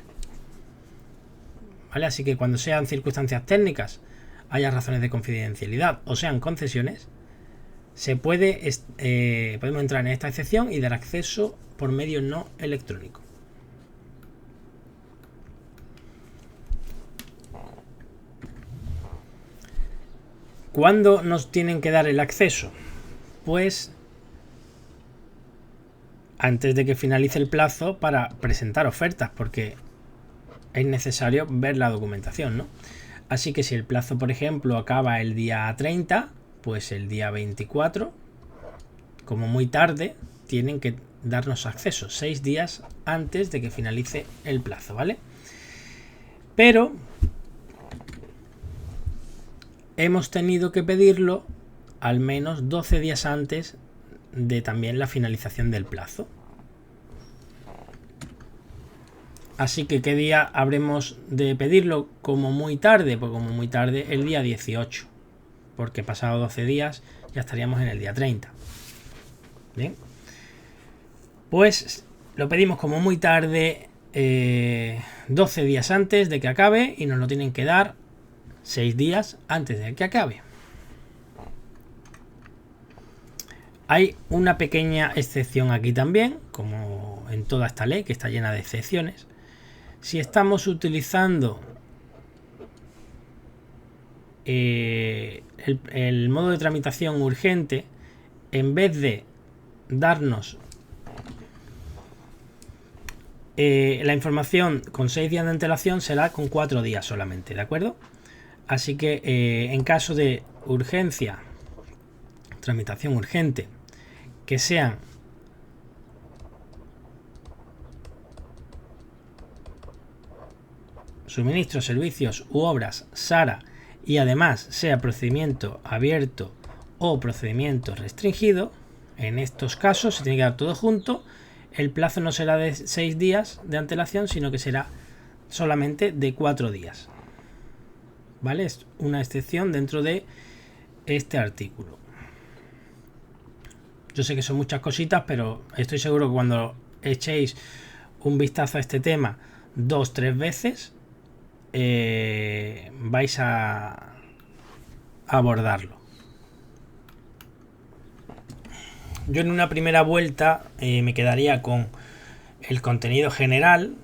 ¿Vale? Así que cuando sean circunstancias técnicas, haya razones de confidencialidad o sean concesiones, se puede, podemos entrar en esta excepción y dar acceso por medio no electrónico. ¿Cuándo nos tienen que dar el acceso? Pues antes de que finalice el plazo para presentar ofertas, porque es necesario ver la documentación, ¿no? Así que si el plazo, por ejemplo, acaba el día 30, pues el día 24, como muy tarde, tienen que darnos acceso 6 días antes de que finalice el plazo, ¿vale? Pero hemos tenido que pedirlo al menos 12 días antes de también la finalización del plazo. Así que ¿qué día habremos de pedirlo? Como muy tarde, pues como muy tarde el día 18, porque pasado 12 días ya estaríamos en el día 30. Bien, pues lo pedimos como muy tarde, 12 días antes de que acabe, y nos lo tienen que dar 6 días antes de que acabe. Hay una pequeña excepción aquí también, como en toda esta ley que está llena de excepciones. Si estamos utilizando el modo de tramitación urgente, en vez de darnos la información con 6 días de antelación, será con 4 días solamente, ¿de acuerdo? Así que en caso de urgencia, tramitación urgente, que sean suministros, servicios u obras SARA y además sea procedimiento abierto o procedimiento restringido, en estos casos se tiene que dar todo junto. El plazo no será de 6 días de antelación, sino que será solamente de 4 días. ¿Vale? Es una excepción dentro de este artículo. Yo sé que son muchas cositas, pero estoy seguro que cuando echéis un vistazo a este tema 2-3 veces, vais a abordarlo. Yo en una primera vuelta me quedaría con el contenido general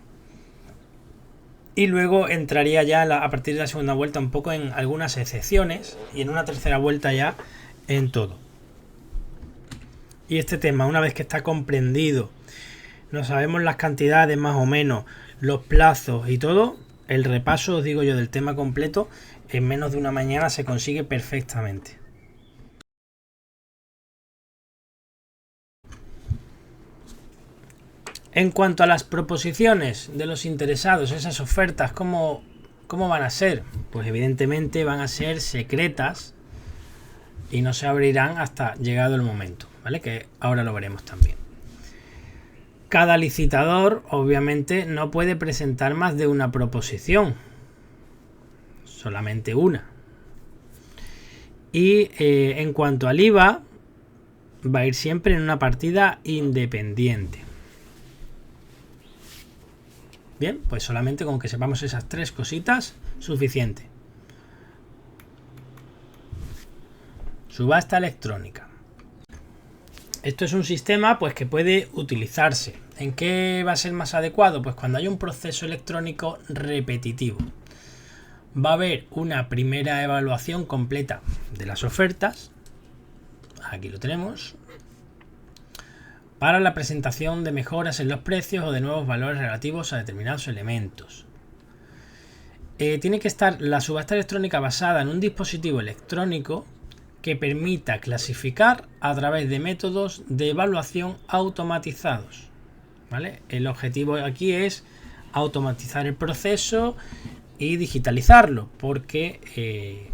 y luego entraría ya a partir de la segunda vuelta un poco en algunas excepciones y en una tercera vuelta ya en todo. Y este tema, una vez que está comprendido, no sabemos las cantidades más o menos, los plazos y todo, el repaso, os digo yo, del tema completo en menos de una mañana se consigue perfectamente. En cuanto a las proposiciones de los interesados, esas ofertas, ¿cómo van a ser? Pues evidentemente van a ser secretas y no se abrirán hasta llegado el momento, ¿vale? Que ahora lo veremos también. Cada licitador obviamente no puede presentar más de una proposición, solamente una. Y en cuanto al IVA, va a ir siempre en una partida independiente. Bien, pues solamente con que sepamos esas 3 cositas, suficiente. Subasta electrónica. Esto es un sistema pues que puede utilizarse. ¿En qué va a ser más adecuado? Pues cuando hay un proceso electrónico repetitivo. Va a haber una primera evaluación completa de las ofertas. Aquí lo tenemos. Para la presentación de mejoras en los precios o de nuevos valores relativos a determinados elementos. Tiene que estar la subasta electrónica basada en un dispositivo electrónico que permita clasificar a través de métodos de evaluación automatizados. ¿Vale? El objetivo aquí es automatizar el proceso y digitalizarlo, porque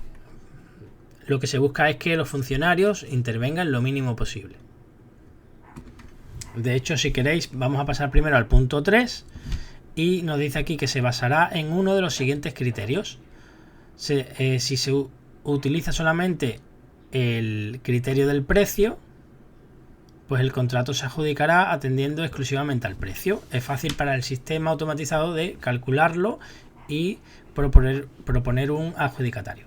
lo que se busca es que los funcionarios intervengan lo mínimo posible. De hecho, si queréis, vamos a pasar primero al punto 3 y nos dice aquí que se basará en uno de los siguientes criterios. Si se utiliza solamente el criterio del precio, pues el contrato se adjudicará atendiendo exclusivamente al precio. Es fácil para el sistema automatizado de calcularlo y proponer un adjudicatario.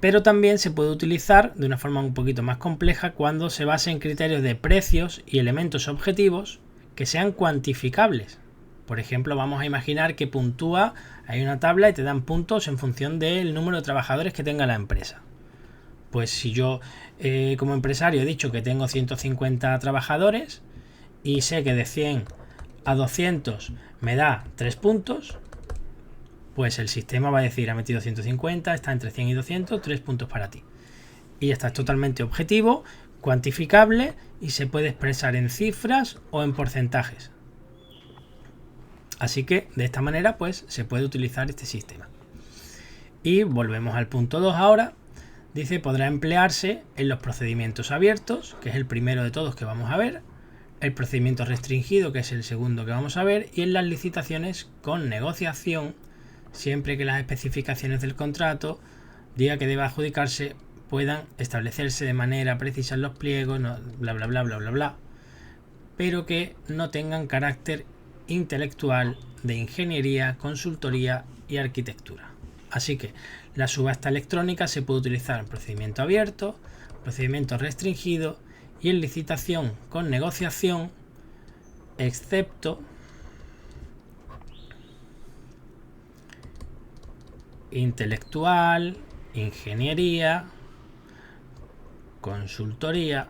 Pero también se puede utilizar de una forma un poquito más compleja cuando se basa en criterios de precios y elementos objetivos que sean cuantificables. Por ejemplo, vamos a imaginar que puntúa, hay una tabla y te dan puntos en función del número de trabajadores que tenga la empresa. Pues si yo como empresario he dicho que tengo 150 trabajadores y sé que de 100 a 200 me da 3 puntos, pues el sistema va a decir, ha metido 150, está entre 100 y 200, 3 puntos para ti. Y ya está, es totalmente objetivo, cuantificable y se puede expresar en cifras o en porcentajes. Así que de esta manera pues se puede utilizar este sistema. Y volvemos al punto 2 ahora. Dice, podrá emplearse en los procedimientos abiertos, que es el primero de todos que vamos a ver, el procedimiento restringido, que es el segundo que vamos a ver, y en las licitaciones con negociación, siempre que las especificaciones del contrato diga que debe adjudicarse puedan establecerse de manera precisa en los pliegos, no, bla bla bla bla bla bla, pero que no tengan carácter intelectual de ingeniería, consultoría y arquitectura. Así que la subasta electrónica se puede utilizar en procedimiento abierto, procedimiento restringido y en licitación con negociación, excepto intelectual, ingeniería, consultoría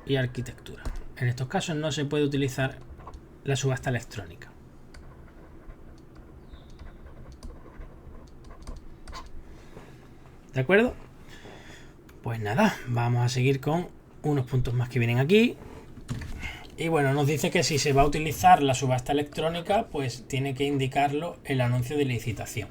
y arquitectura. En estos casos no se puede utilizar la subasta electrónica. ¿De acuerdo? Pues nada, vamos a seguir con unos puntos más que vienen aquí. Y bueno, nos dice que si se va a utilizar la subasta electrónica, pues tiene que indicarlo el anuncio de licitación.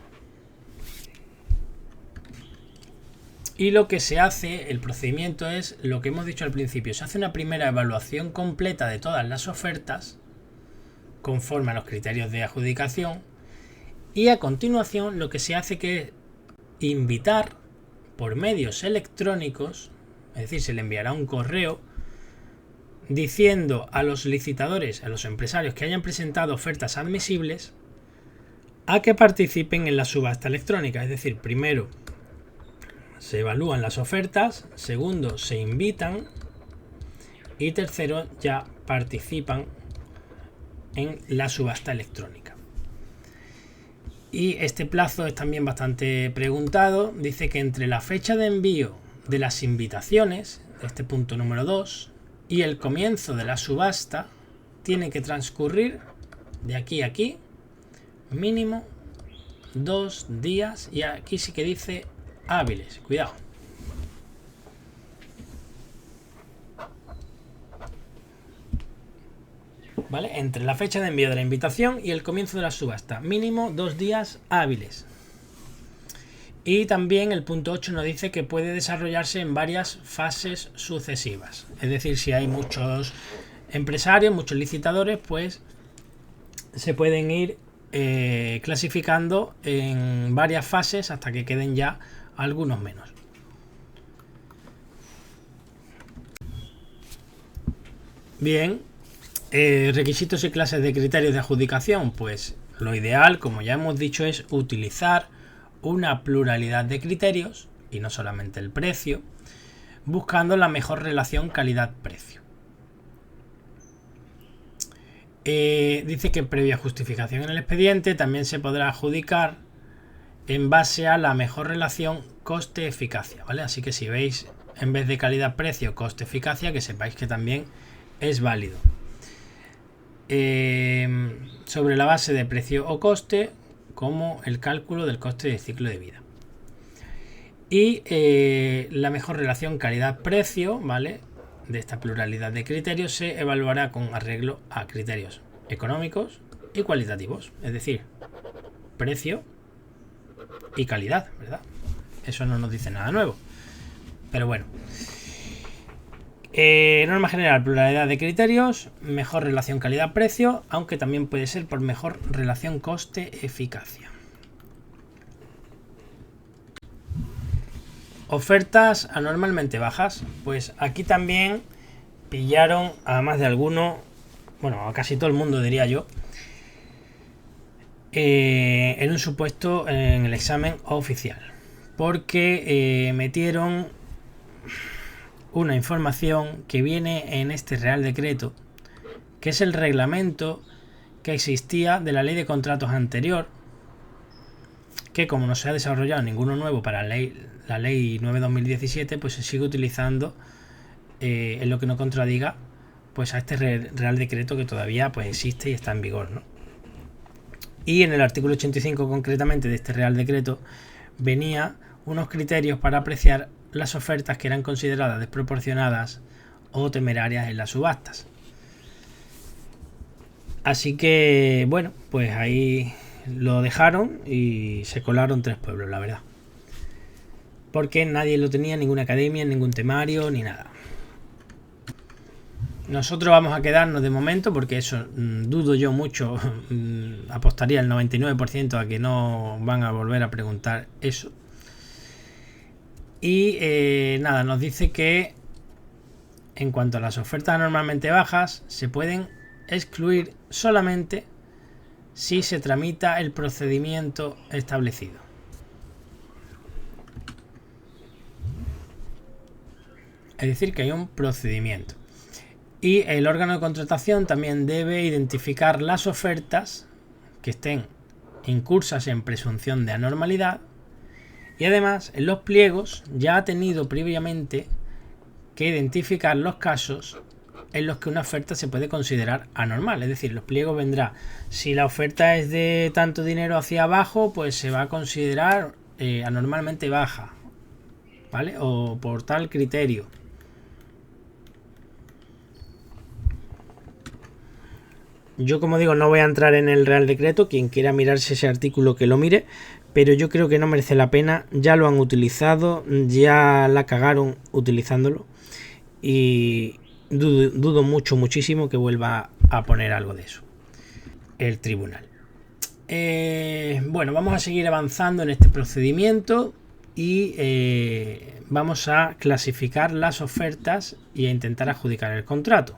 Y lo que se hace, el procedimiento es lo que hemos dicho al principio. Se hace una primera evaluación completa de todas las ofertas conforme a los criterios de adjudicación. Y a continuación lo que se hace que es invitar por medios electrónicos, es decir, se le enviará un correo diciendo a los licitadores, a los empresarios que hayan presentado ofertas admisibles, a que participen en la subasta electrónica. Es decir, primero se evalúan las ofertas, segundo se invitan y tercero ya participan en la subasta electrónica. Y este plazo es también bastante preguntado. Dice que entre la fecha de envío de las invitaciones, este punto número 2, y el comienzo de la subasta, tiene que transcurrir de aquí a aquí mínimo 2 días. Y aquí sí que dice hábiles. Cuidado. ¿Vale? Entre la fecha de envío de la invitación y el comienzo de la subasta, mínimo 2 días hábiles. Y también el punto 8 nos dice que puede desarrollarse en varias fases sucesivas. Es decir, si hay muchos empresarios, muchos licitadores, pues se pueden ir clasificando en varias fases hasta que queden ya algunos menos. Bien. Requisitos y clases de criterios de adjudicación. Pues lo ideal, como ya hemos dicho, es utilizar una pluralidad de criterios y no solamente el precio, buscando la mejor relación calidad-precio. Dice que previa justificación en el expediente también se podrá adjudicar en base a la mejor relación coste-eficacia, ¿vale? Así que si veis en vez de calidad-precio, coste-eficacia, que sepáis que también es válido. Sobre la base de precio o coste, como el cálculo del coste de ciclo de vida. Y la mejor relación calidad-precio, ¿vale?, de esta pluralidad de criterios se evaluará con arreglo a criterios económicos y cualitativos, es decir, precio y calidad, ¿verdad? Eso no nos dice nada nuevo, pero bueno. Norma general, pluralidad de criterios, mejor relación calidad-precio, aunque también puede ser por mejor relación coste-eficacia. Ofertas anormalmente bajas, pues aquí también pillaron a más de alguno, bueno, a casi todo el mundo diría yo, en un supuesto en el examen oficial, porque metieron una información que viene en este Real Decreto, que es el reglamento que existía de la ley de contratos anterior, que como no se ha desarrollado ninguno nuevo para la ley 9/2017, pues se sigue utilizando en lo que no contradiga pues a este Real Decreto que todavía pues existe y está en vigor, ¿no? Y en el artículo 85 concretamente de este Real Decreto venía unos criterios para apreciar las ofertas que eran consideradas desproporcionadas o temerarias en las subastas. Así que, bueno, pues ahí lo dejaron y se colaron 3 pueblos, la verdad. Porque nadie lo tenía, ninguna academia, ningún temario, ni nada. Nosotros vamos a quedarnos de momento, porque eso dudo yo mucho, apostaría el 99% a que no van a volver a preguntar eso. Y nada, nos dice que en cuanto a las ofertas anormalmente bajas, se pueden excluir solamente si se tramita el procedimiento establecido. Es decir, que hay un procedimiento. Y el órgano de contratación también debe identificar las ofertas que estén incursas en presunción de anormalidad. Y además, en los pliegos ya ha tenido previamente que identificar los casos en los que una oferta se puede considerar anormal. Es decir, los pliegos vendrá, si la oferta es de tanto dinero hacia abajo, pues se va a considerar anormalmente baja, ¿vale? O por tal criterio. Yo, como digo, no voy a entrar en el Real Decreto. Quien quiera mirarse ese artículo que lo mire, pero yo creo que no merece la pena. Ya lo han utilizado, ya la cagaron utilizándolo y dudo muchísimo que vuelva a poner algo de eso el tribunal. Bueno, vamos a seguir avanzando en este procedimiento y vamos a clasificar las ofertas y a intentar adjudicar el contrato.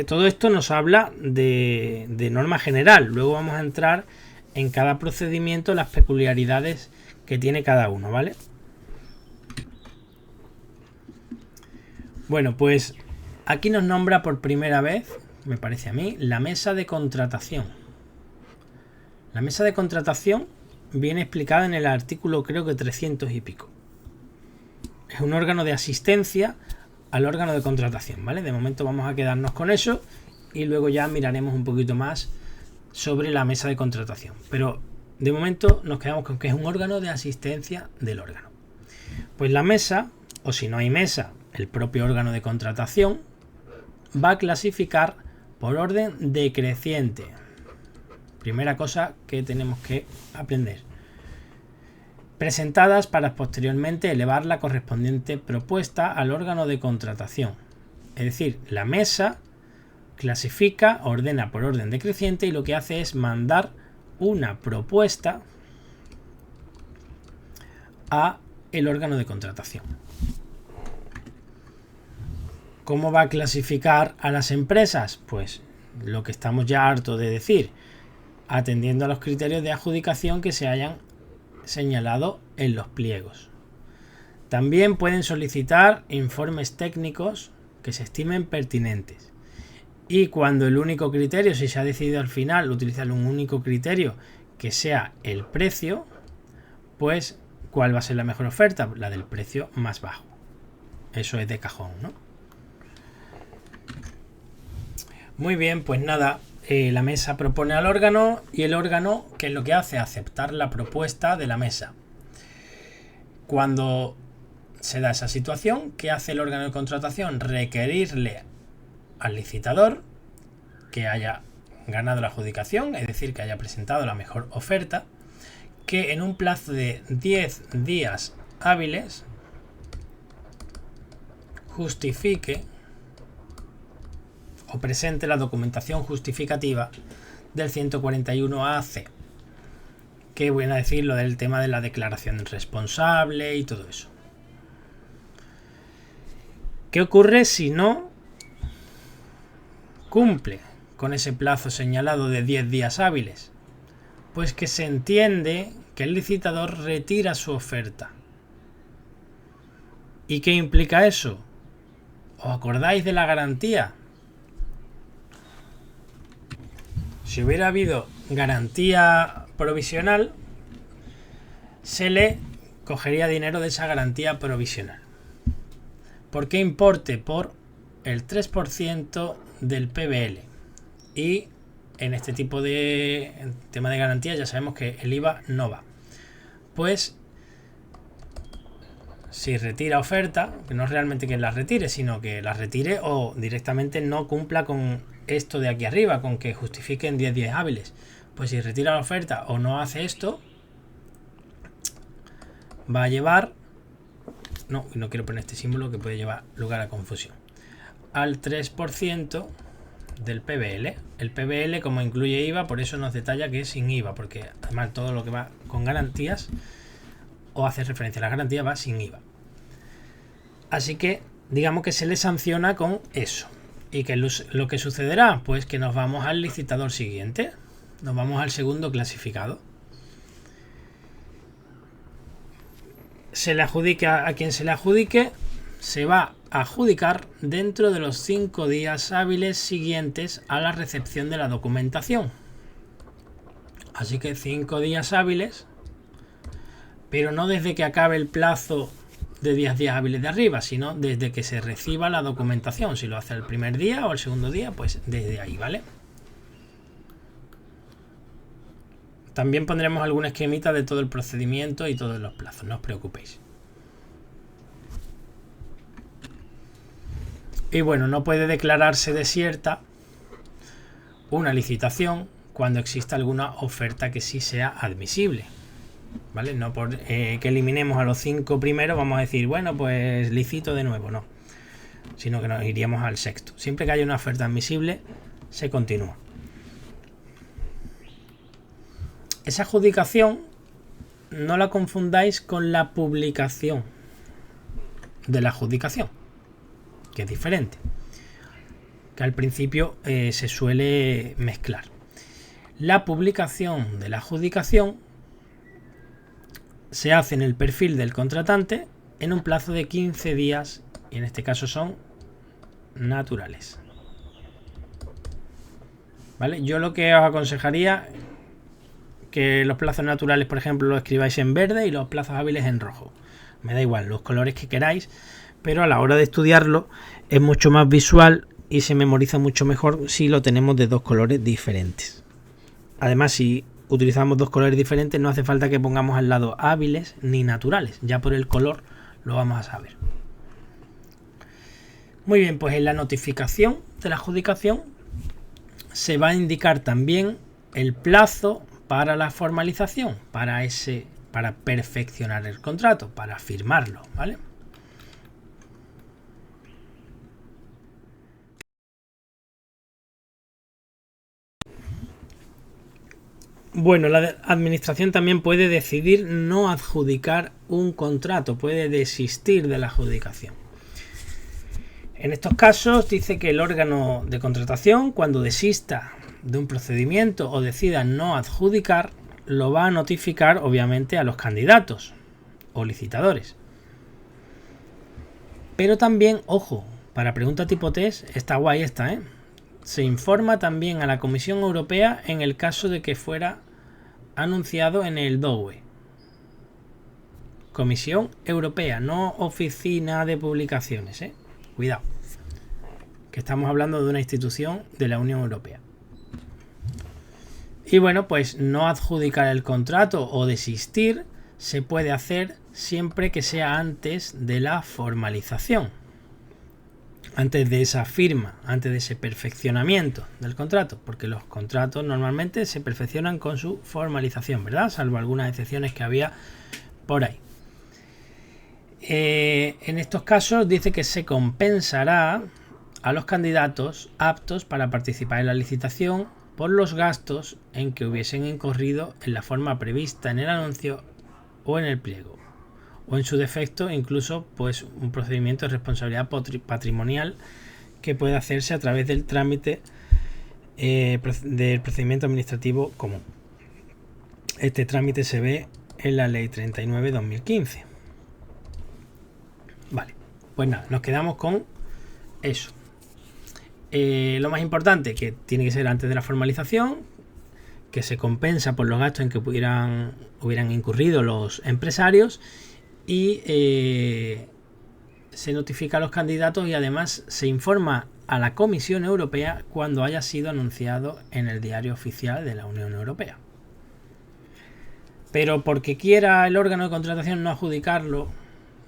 Todo esto nos habla de norma general. Luego vamos a entrar en cada procedimiento, las peculiaridades que tiene cada uno, ¿vale? Bueno, pues aquí nos nombra por primera vez, me parece a mí, la mesa de contratación. La mesa de contratación viene explicada en el artículo, creo que 300 y pico. Es un órgano de asistencia al órgano de contratación, ¿vale? De momento vamos a quedarnos con eso y luego ya miraremos un poquito más sobre la mesa de contratación. Pero de momento nos quedamos con que es un órgano de asistencia del órgano. Pues la mesa, o si no hay mesa, el propio órgano de contratación va a clasificar por orden decreciente. Primera cosa que tenemos que aprender. Presentadas para posteriormente elevar la correspondiente propuesta al órgano de contratación. Es decir, la mesa clasifica, ordena por orden decreciente y lo que hace es mandar una propuesta a el órgano de contratación. ¿Cómo va a clasificar a las empresas? Pues lo que estamos ya hartos de decir, atendiendo a los criterios de adjudicación que se hayan señalado en los pliegos. También pueden solicitar informes técnicos que se estimen pertinentes. Y cuando el único criterio, si se ha decidido al final utilizar un único criterio que sea el precio, pues ¿cuál va a ser la mejor oferta? La del precio más bajo. Eso es de cajón, ¿no? Muy bien, pues nada, la mesa propone al órgano y el órgano, ¿qué es lo que hace? Aceptar la propuesta de la mesa. Cuando se da esa situación, ¿qué hace el órgano de contratación? Requerirle al licitador que haya ganado la adjudicación, es decir, que haya presentado la mejor oferta, que en un plazo de 10 días hábiles justifique o presente la documentación justificativa del 141AC, que viene a decir lo del tema de la declaración responsable y todo eso. ¿Qué ocurre si no cumple con ese plazo señalado de 10 días hábiles? Pues que se entiende que el licitador retira su oferta. ¿Y qué implica eso? ¿Os acordáis de la garantía? Si hubiera habido garantía provisional, se le cogería dinero de esa garantía provisional. ¿Por qué importe? Por el 3% del PBL. Y en este tipo de tema de garantía ya sabemos que el IVA no va. Pues si retira oferta, que no es realmente que la retire, sino que la retire o directamente no cumpla con esto de aquí arriba, con que justifiquen 10 días hábiles. Pues si retira la oferta o no hace esto, va a llevar, no quiero poner este símbolo que puede llevar lugar a confusión, al 3% del PBL. El PBL, como incluye IVA, por eso nos detalla que es sin IVA, porque además todo lo que va con garantías o hace referencia a las garantías va sin IVA. Así que digamos que se le sanciona con eso. ¿Y que lo que sucederá? Pues que nos vamos al licitador siguiente, nos vamos al segundo clasificado. Se le adjudica a quien se le adjudique, se va a adjudicar dentro de los 5 días hábiles siguientes a la recepción de la documentación. Así que 5 días hábiles, pero no desde que acabe el plazo de 10 días hábiles de arriba, sino desde que se reciba la documentación. Si lo hace el primer día o el segundo día, pues desde ahí, ¿vale? También pondremos algún esquemita de todo el procedimiento y todos los plazos, no os preocupéis. Y bueno, no puede declararse desierta una licitación cuando exista alguna oferta que sí sea admisible, ¿vale? No por que eliminemos a los 5 primeros vamos a decir, bueno, pues licito de nuevo, no, sino que nos iríamos al sexto. Siempre que haya una oferta admisible, se continúa. Esa adjudicación no la confundáis con la publicación de la adjudicación, que es diferente, que al principio se suele mezclar. La publicación de la adjudicación se hace en el perfil del contratante en un plazo de 15 días y en este caso son naturales, ¿vale? Yo lo que os aconsejaría que los plazos naturales, por ejemplo, lo escribáis en verde y los plazos hábiles en rojo. Me da igual los colores que queráis, pero a la hora de estudiarlo es mucho más visual y se memoriza mucho mejor si lo tenemos de dos colores diferentes. Además, si utilizamos dos colores diferentes, no hace falta que pongamos al lado hábiles ni naturales. Ya por el color lo vamos a saber. Muy bien, pues en la notificación de la adjudicación se va a indicar también el plazo para la formalización, para perfeccionar el contrato, para firmarlo, ¿vale? Bueno, la administración también puede decidir no adjudicar un contrato, puede desistir de la adjudicación. En estos casos dice que el órgano de contratación, cuando desista de un procedimiento o decida no adjudicar, lo va a notificar obviamente a los candidatos o licitadores. Pero también, ojo, para pregunta tipo test, está guay esta, ¿eh? Se informa también a la Comisión Europea en el caso de que fuera anunciado en el DOE. Comisión Europea, no Oficina de Publicaciones, ¿eh? Cuidado, que estamos hablando de una institución de la Unión Europea. Y bueno, pues no adjudicar el contrato o desistir se puede hacer siempre que sea antes de la formalización, antes de esa firma, antes de ese perfeccionamiento del contrato, porque los contratos normalmente se perfeccionan con su formalización, ¿verdad? Salvo algunas excepciones que había por ahí. En estos casos dice que se compensará a los candidatos aptos para participar en la licitación por los gastos en que hubiesen incurrido en la forma prevista en el anuncio o en el pliego, o en su defecto incluso pues un procedimiento de responsabilidad patrimonial que puede hacerse a través del trámite del procedimiento administrativo común. Este trámite se ve en la Ley 39/2015. Vale, pues nada, nos quedamos con eso. Lo más importante, que tiene que ser antes de la formalización, que se compensa por los gastos en que hubieran incurrido los empresarios y se notifica a los candidatos y además se informa a la Comisión Europea cuando haya sido anunciado en el diario oficial de la Unión Europea. Pero porque quiera el órgano de contratación no adjudicarlo,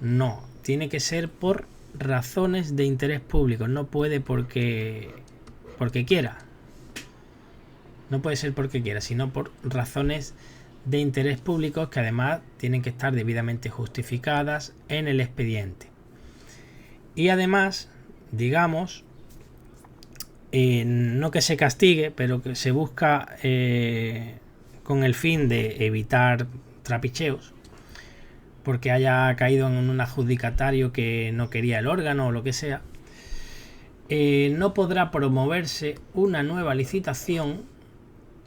no, tiene que ser por razones de interés público, no puede porque quiera. No puede ser porque quiera, sino por razones de interés público que además tienen que estar debidamente justificadas en el expediente. Y además, digamos, no que se castigue, pero que se busca con el fin de evitar trapicheos, porque haya caído en un adjudicatario que no quería el órgano o lo que sea, no podrá promoverse una nueva licitación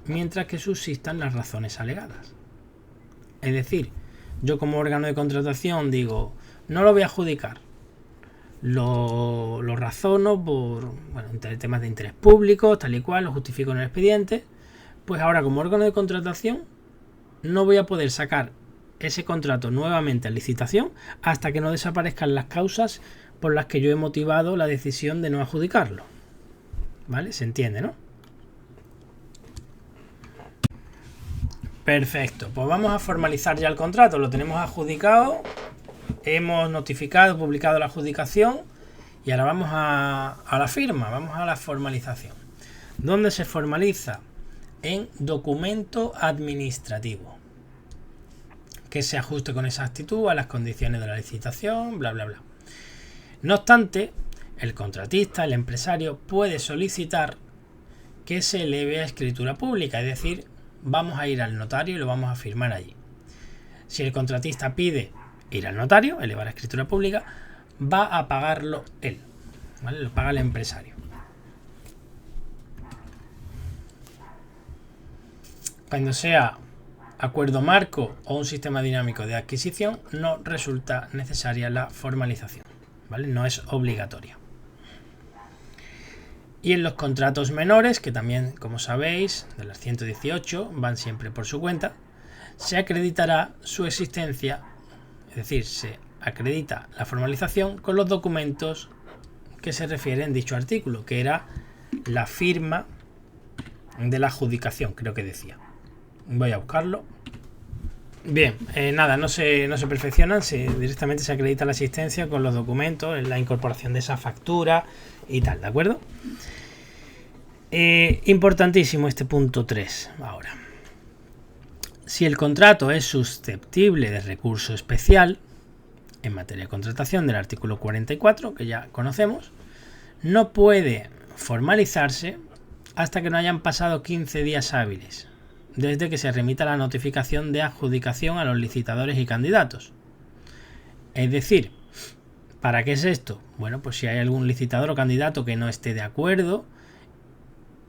mientras que subsistan las razones alegadas. Es decir, yo como órgano de contratación digo, no lo voy a adjudicar, lo razono por temas de interés público, tal y cual, lo justifico en el expediente, pues ahora como órgano de contratación no voy a poder sacar ese contrato nuevamente a licitación hasta que no desaparezcan las causas por las que yo he motivado la decisión de no adjudicarlo. ¿Vale? ¿Se entiende, no? Perfecto, pues vamos a formalizar ya el contrato. Lo tenemos adjudicado, hemos notificado, publicado la adjudicación y ahora vamos a la firma, vamos a la formalización. ¿Dónde se formaliza? En documento administrativo, que se ajuste con exactitud a las condiciones de la licitación, bla, bla, bla. No obstante, el contratista, el empresario, puede solicitar que se eleve a escritura pública, es decir, vamos a ir al notario y lo vamos a firmar allí. Si el contratista pide ir al notario, elevar a escritura pública, va a pagarlo él, ¿vale? Lo paga el empresario. Cuando sea acuerdo marco o un sistema dinámico de adquisición, no resulta necesaria la formalización, ¿vale? No es obligatoria. Y en los contratos menores, que también, como sabéis, de las 118 van siempre por su cuenta, se acreditará su existencia, es decir, se acredita la formalización con los documentos que se refieren dicho artículo, que era la firma de la adjudicación, creo que decía. Voy a buscarlo. Bien, nada, no se perfeccionan, directamente se acredita la existencia con los documentos, la incorporación de esa factura y tal, ¿de acuerdo? Importantísimo este punto 3 ahora. Si el contrato es susceptible de recurso especial, en materia de contratación del artículo 44, que ya conocemos, no puede formalizarse hasta que no hayan pasado 15 días hábiles desde que se remita la notificación de adjudicación a los licitadores y candidatos. Es decir, ¿para qué es esto? Bueno, pues si hay algún licitador o candidato que no esté de acuerdo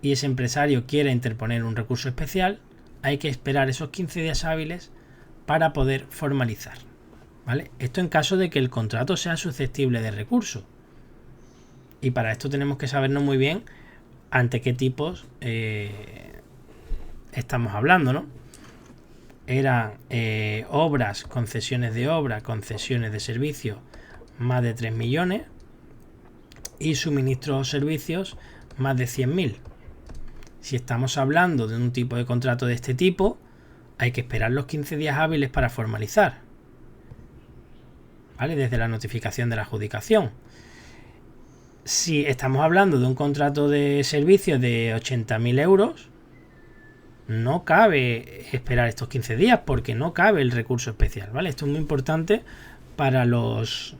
y ese empresario quiere interponer un recurso especial, hay que esperar esos 15 días hábiles para poder formalizar, ¿vale? Esto en caso de que el contrato sea susceptible de recurso. Y para esto tenemos que sabernos muy bien ante qué tipos estamos hablando, ¿no? Eran obras, concesiones de obra, concesiones de servicios, más de 3 millones, y suministros o servicios, más de 100.000. Si estamos hablando de un tipo de contrato de este tipo, hay que esperar los 15 días hábiles para formalizar. ¿vale? Desde la notificación de la adjudicación. Si estamos hablando de un contrato de servicio de 80.000 euros, no cabe esperar estos 15 días porque no cabe el recurso especial, ¿vale? Esto es muy importante para los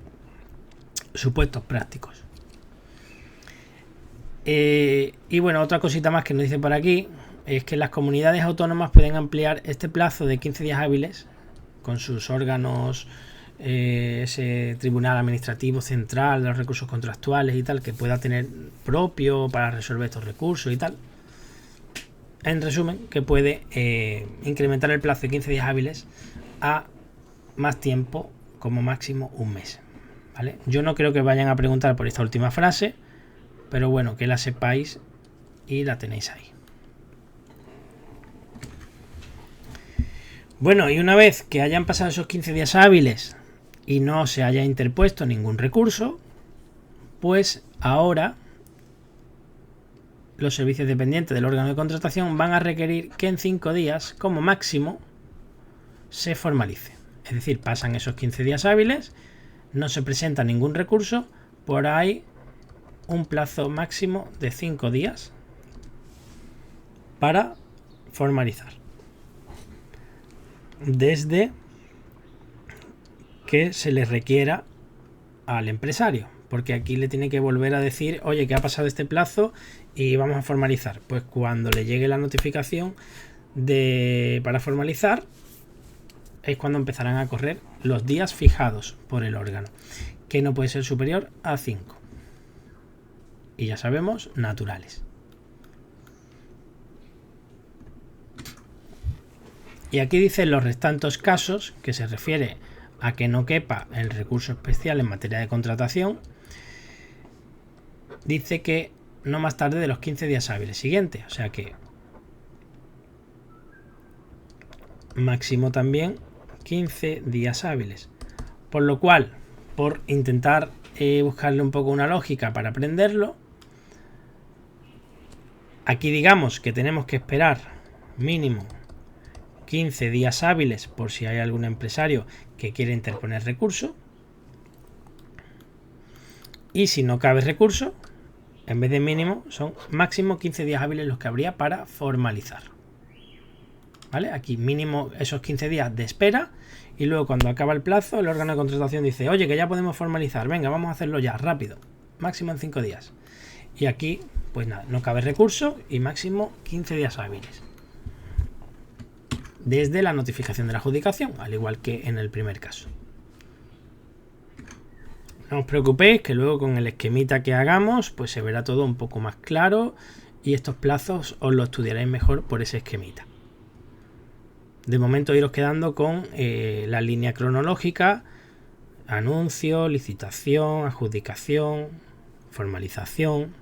supuestos prácticos. Y bueno, otra cosita más que nos dice por aquí es que las comunidades autónomas pueden ampliar este plazo de 15 días hábiles con sus órganos, ese tribunal administrativo central de los recursos contractuales y tal, que pueda tener propio para resolver estos recursos y tal. En resumen, que puede incrementar el plazo de 15 días hábiles a más tiempo, como máximo un mes, ¿vale? Yo no creo que vayan a preguntar por esta última frase, pero bueno, que la sepáis y la tenéis ahí. Bueno, y una vez que hayan pasado esos 15 días hábiles y no se haya interpuesto ningún recurso, pues ahora los servicios dependientes del órgano de contratación van a requerir que en 5 días, como máximo, se formalice. Es decir, pasan esos 15 días hábiles, no se presenta ningún recurso, por ahí un plazo máximo de 5 días para formalizar. Desde que se le requiera al empresario, porque aquí le tiene que volver a decir, oye, que ha pasado este plazo y vamos a formalizar. Pues cuando le llegue la notificación para formalizar, es cuando empezarán a correr los días fijados por el órgano, que no puede ser superior a 5. Y ya sabemos, naturales. Y aquí dice los restantes casos, que se refiere a que no quepa el recurso especial en materia de contratación. Dice que no más tarde de los 15 días hábiles siguientes, o sea que máximo también 15 días hábiles. Por lo cual, por intentar buscarle un poco una lógica para aprenderlo, aquí digamos que tenemos que esperar mínimo 15 días hábiles por si hay algún empresario que quiere interponer recurso. Y si no cabe recurso, en vez de mínimo, son máximo 15 días hábiles los que habría para formalizar. ¿Vale? Aquí mínimo esos 15 días de espera y luego cuando acaba el plazo el órgano de contratación dice, oye, que ya podemos formalizar, venga, vamos a hacerlo ya, rápido, máximo en 5 días. Y aquí, pues nada, no cabe recurso y máximo 15 días hábiles. Desde la notificación de la adjudicación, al igual que en el primer caso. No os preocupéis que luego con el esquemita que hagamos pues se verá todo un poco más claro y estos plazos os lo estudiaréis mejor por ese esquemita. De momento iros quedando con la línea cronológica, anuncio, licitación, adjudicación, formalización.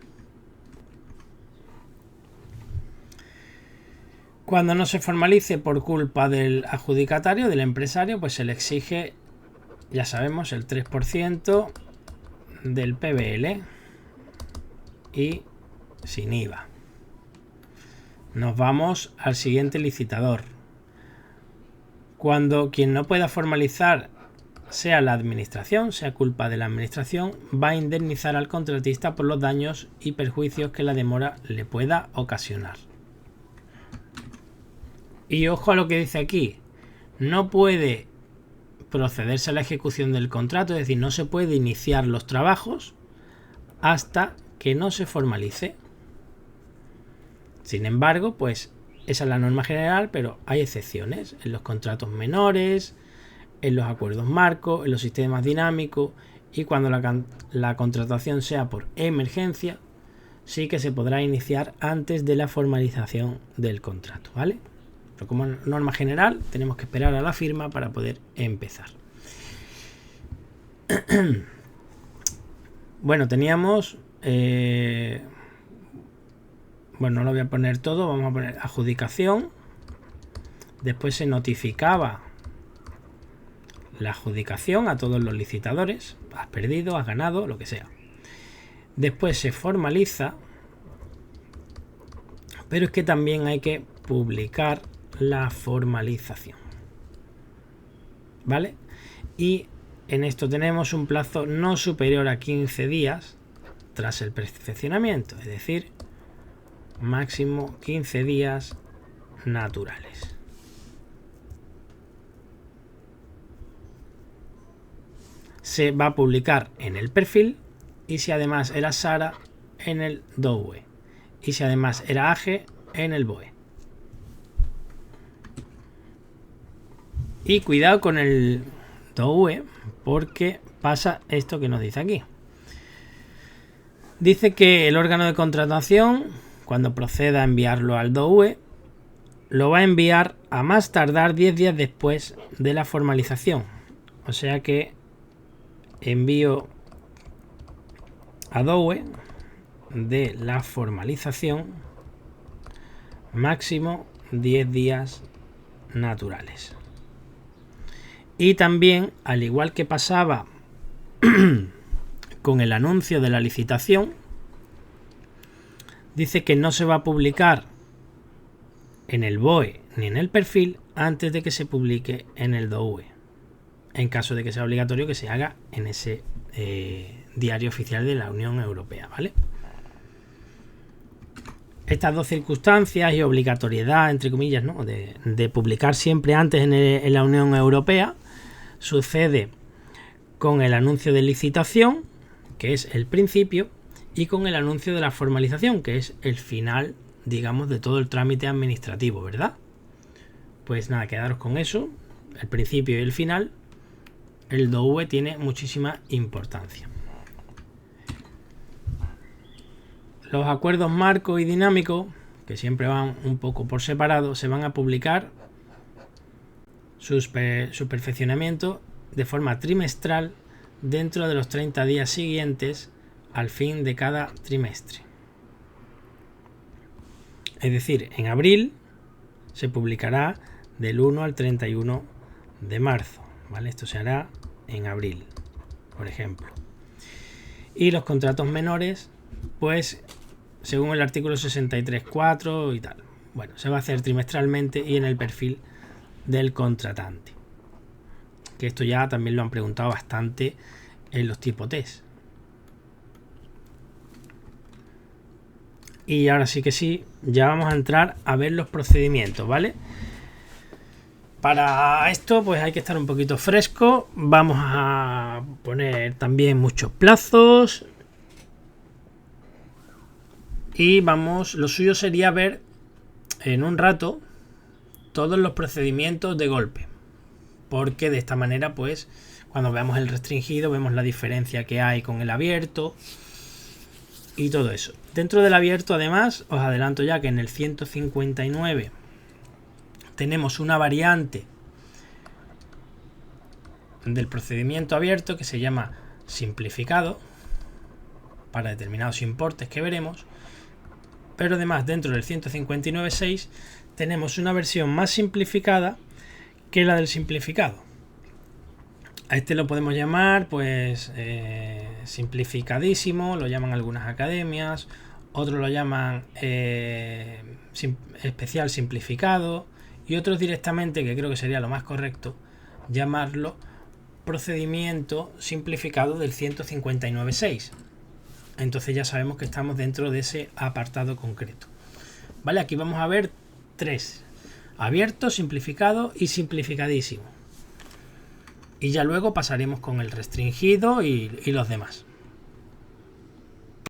Cuando no se formalice por culpa del adjudicatario, del empresario, pues se le exige, ya sabemos, el 3% del PBL y sin IVA. Nos vamos al siguiente licitador. Cuando quien no pueda formalizar sea la administración, sea culpa de la administración, va a indemnizar al contratista por los daños y perjuicios que la demora le pueda ocasionar. Y ojo a lo que dice aquí, no puede procederse a la ejecución del contrato, es decir, no se puede iniciar los trabajos hasta que no se formalice. Sin embargo, pues esa es la norma general, pero hay excepciones en los contratos menores, en los acuerdos marco, en los sistemas dinámicos y cuando la contratación sea por emergencia, sí que se podrá iniciar antes de la formalización del contrato, ¿vale? Pero como norma general tenemos que esperar a la firma para poder empezar. Bueno, teníamos bueno, no lo voy a poner todo, vamos a poner adjudicación. Después se notificaba la adjudicación a todos los licitadores, has perdido, has ganado, lo que sea. Después se formaliza, pero es que también hay que publicar la formalización, ¿vale? Y en esto tenemos un plazo no superior a 15 días tras el perfeccionamiento, es decir, máximo 15 días naturales. Se va a publicar en el perfil, y si además era Sara, en el DOUE, y si además era AGE, en el BOE. Y cuidado con el DOUE, porque pasa esto que nos dice aquí. Dice que el órgano de contratación, cuando proceda a enviarlo al DOUE, lo va a enviar a más tardar 10 días después de la formalización. O sea que envío a DOUE de la formalización máximo 10 días naturales. Y también, al igual que pasaba con el anuncio de la licitación, dice que no se va a publicar en el BOE ni en el perfil antes de que se publique en el DOUE, en caso de que sea obligatorio que se haga en ese diario oficial de la Unión Europea, ¿vale? Estas dos circunstancias y obligatoriedad, entre comillas, ¿no?, de publicar siempre antes en la Unión Europea, sucede con el anuncio de licitación, que es el principio, y con el anuncio de la formalización, que es el final, digamos, de todo el trámite administrativo, ¿verdad? Pues nada, quedaros con eso, el principio y el final. El DOUE tiene muchísima importancia. Los acuerdos marco y dinámico, que siempre van un poco por separado, se van a publicar su perfeccionamiento de forma trimestral dentro de los 30 días siguientes al fin de cada trimestre. Es decir, en abril se publicará del 1 al 31 de marzo, ¿vale? Esto se hará en abril, por ejemplo. Y los contratos menores, pues según el artículo 63.4 y tal. Bueno, se va a hacer trimestralmente y en el perfil del contratante. Que esto ya también lo han preguntado bastante en los tipo test. Y ahora sí que sí, ya vamos a entrar a ver los procedimientos, ¿vale? Para esto pues hay que estar un poquito fresco. Vamos a poner también muchos plazos. Y vamos, lo suyo sería ver en un rato todos los procedimientos de golpe. Porque de esta manera pues cuando veamos el restringido vemos la diferencia que hay con el abierto y todo eso. Dentro del abierto, además, os adelanto ya que en el 159 tenemos una variante del procedimiento abierto que se llama simplificado para determinados importes que veremos. Pero además dentro del 159.6 tenemos una versión más simplificada que la del simplificado. A este lo podemos llamar pues simplificadísimo, lo llaman algunas academias, otros lo llaman especial simplificado y otros directamente, que creo que sería lo más correcto, llamarlo procedimiento simplificado del 159.6. Entonces ya sabemos que estamos dentro de ese apartado concreto. Vale, aquí vamos a ver tres: abierto, simplificado y simplificadísimo. Y ya luego pasaremos con el restringido y los demás.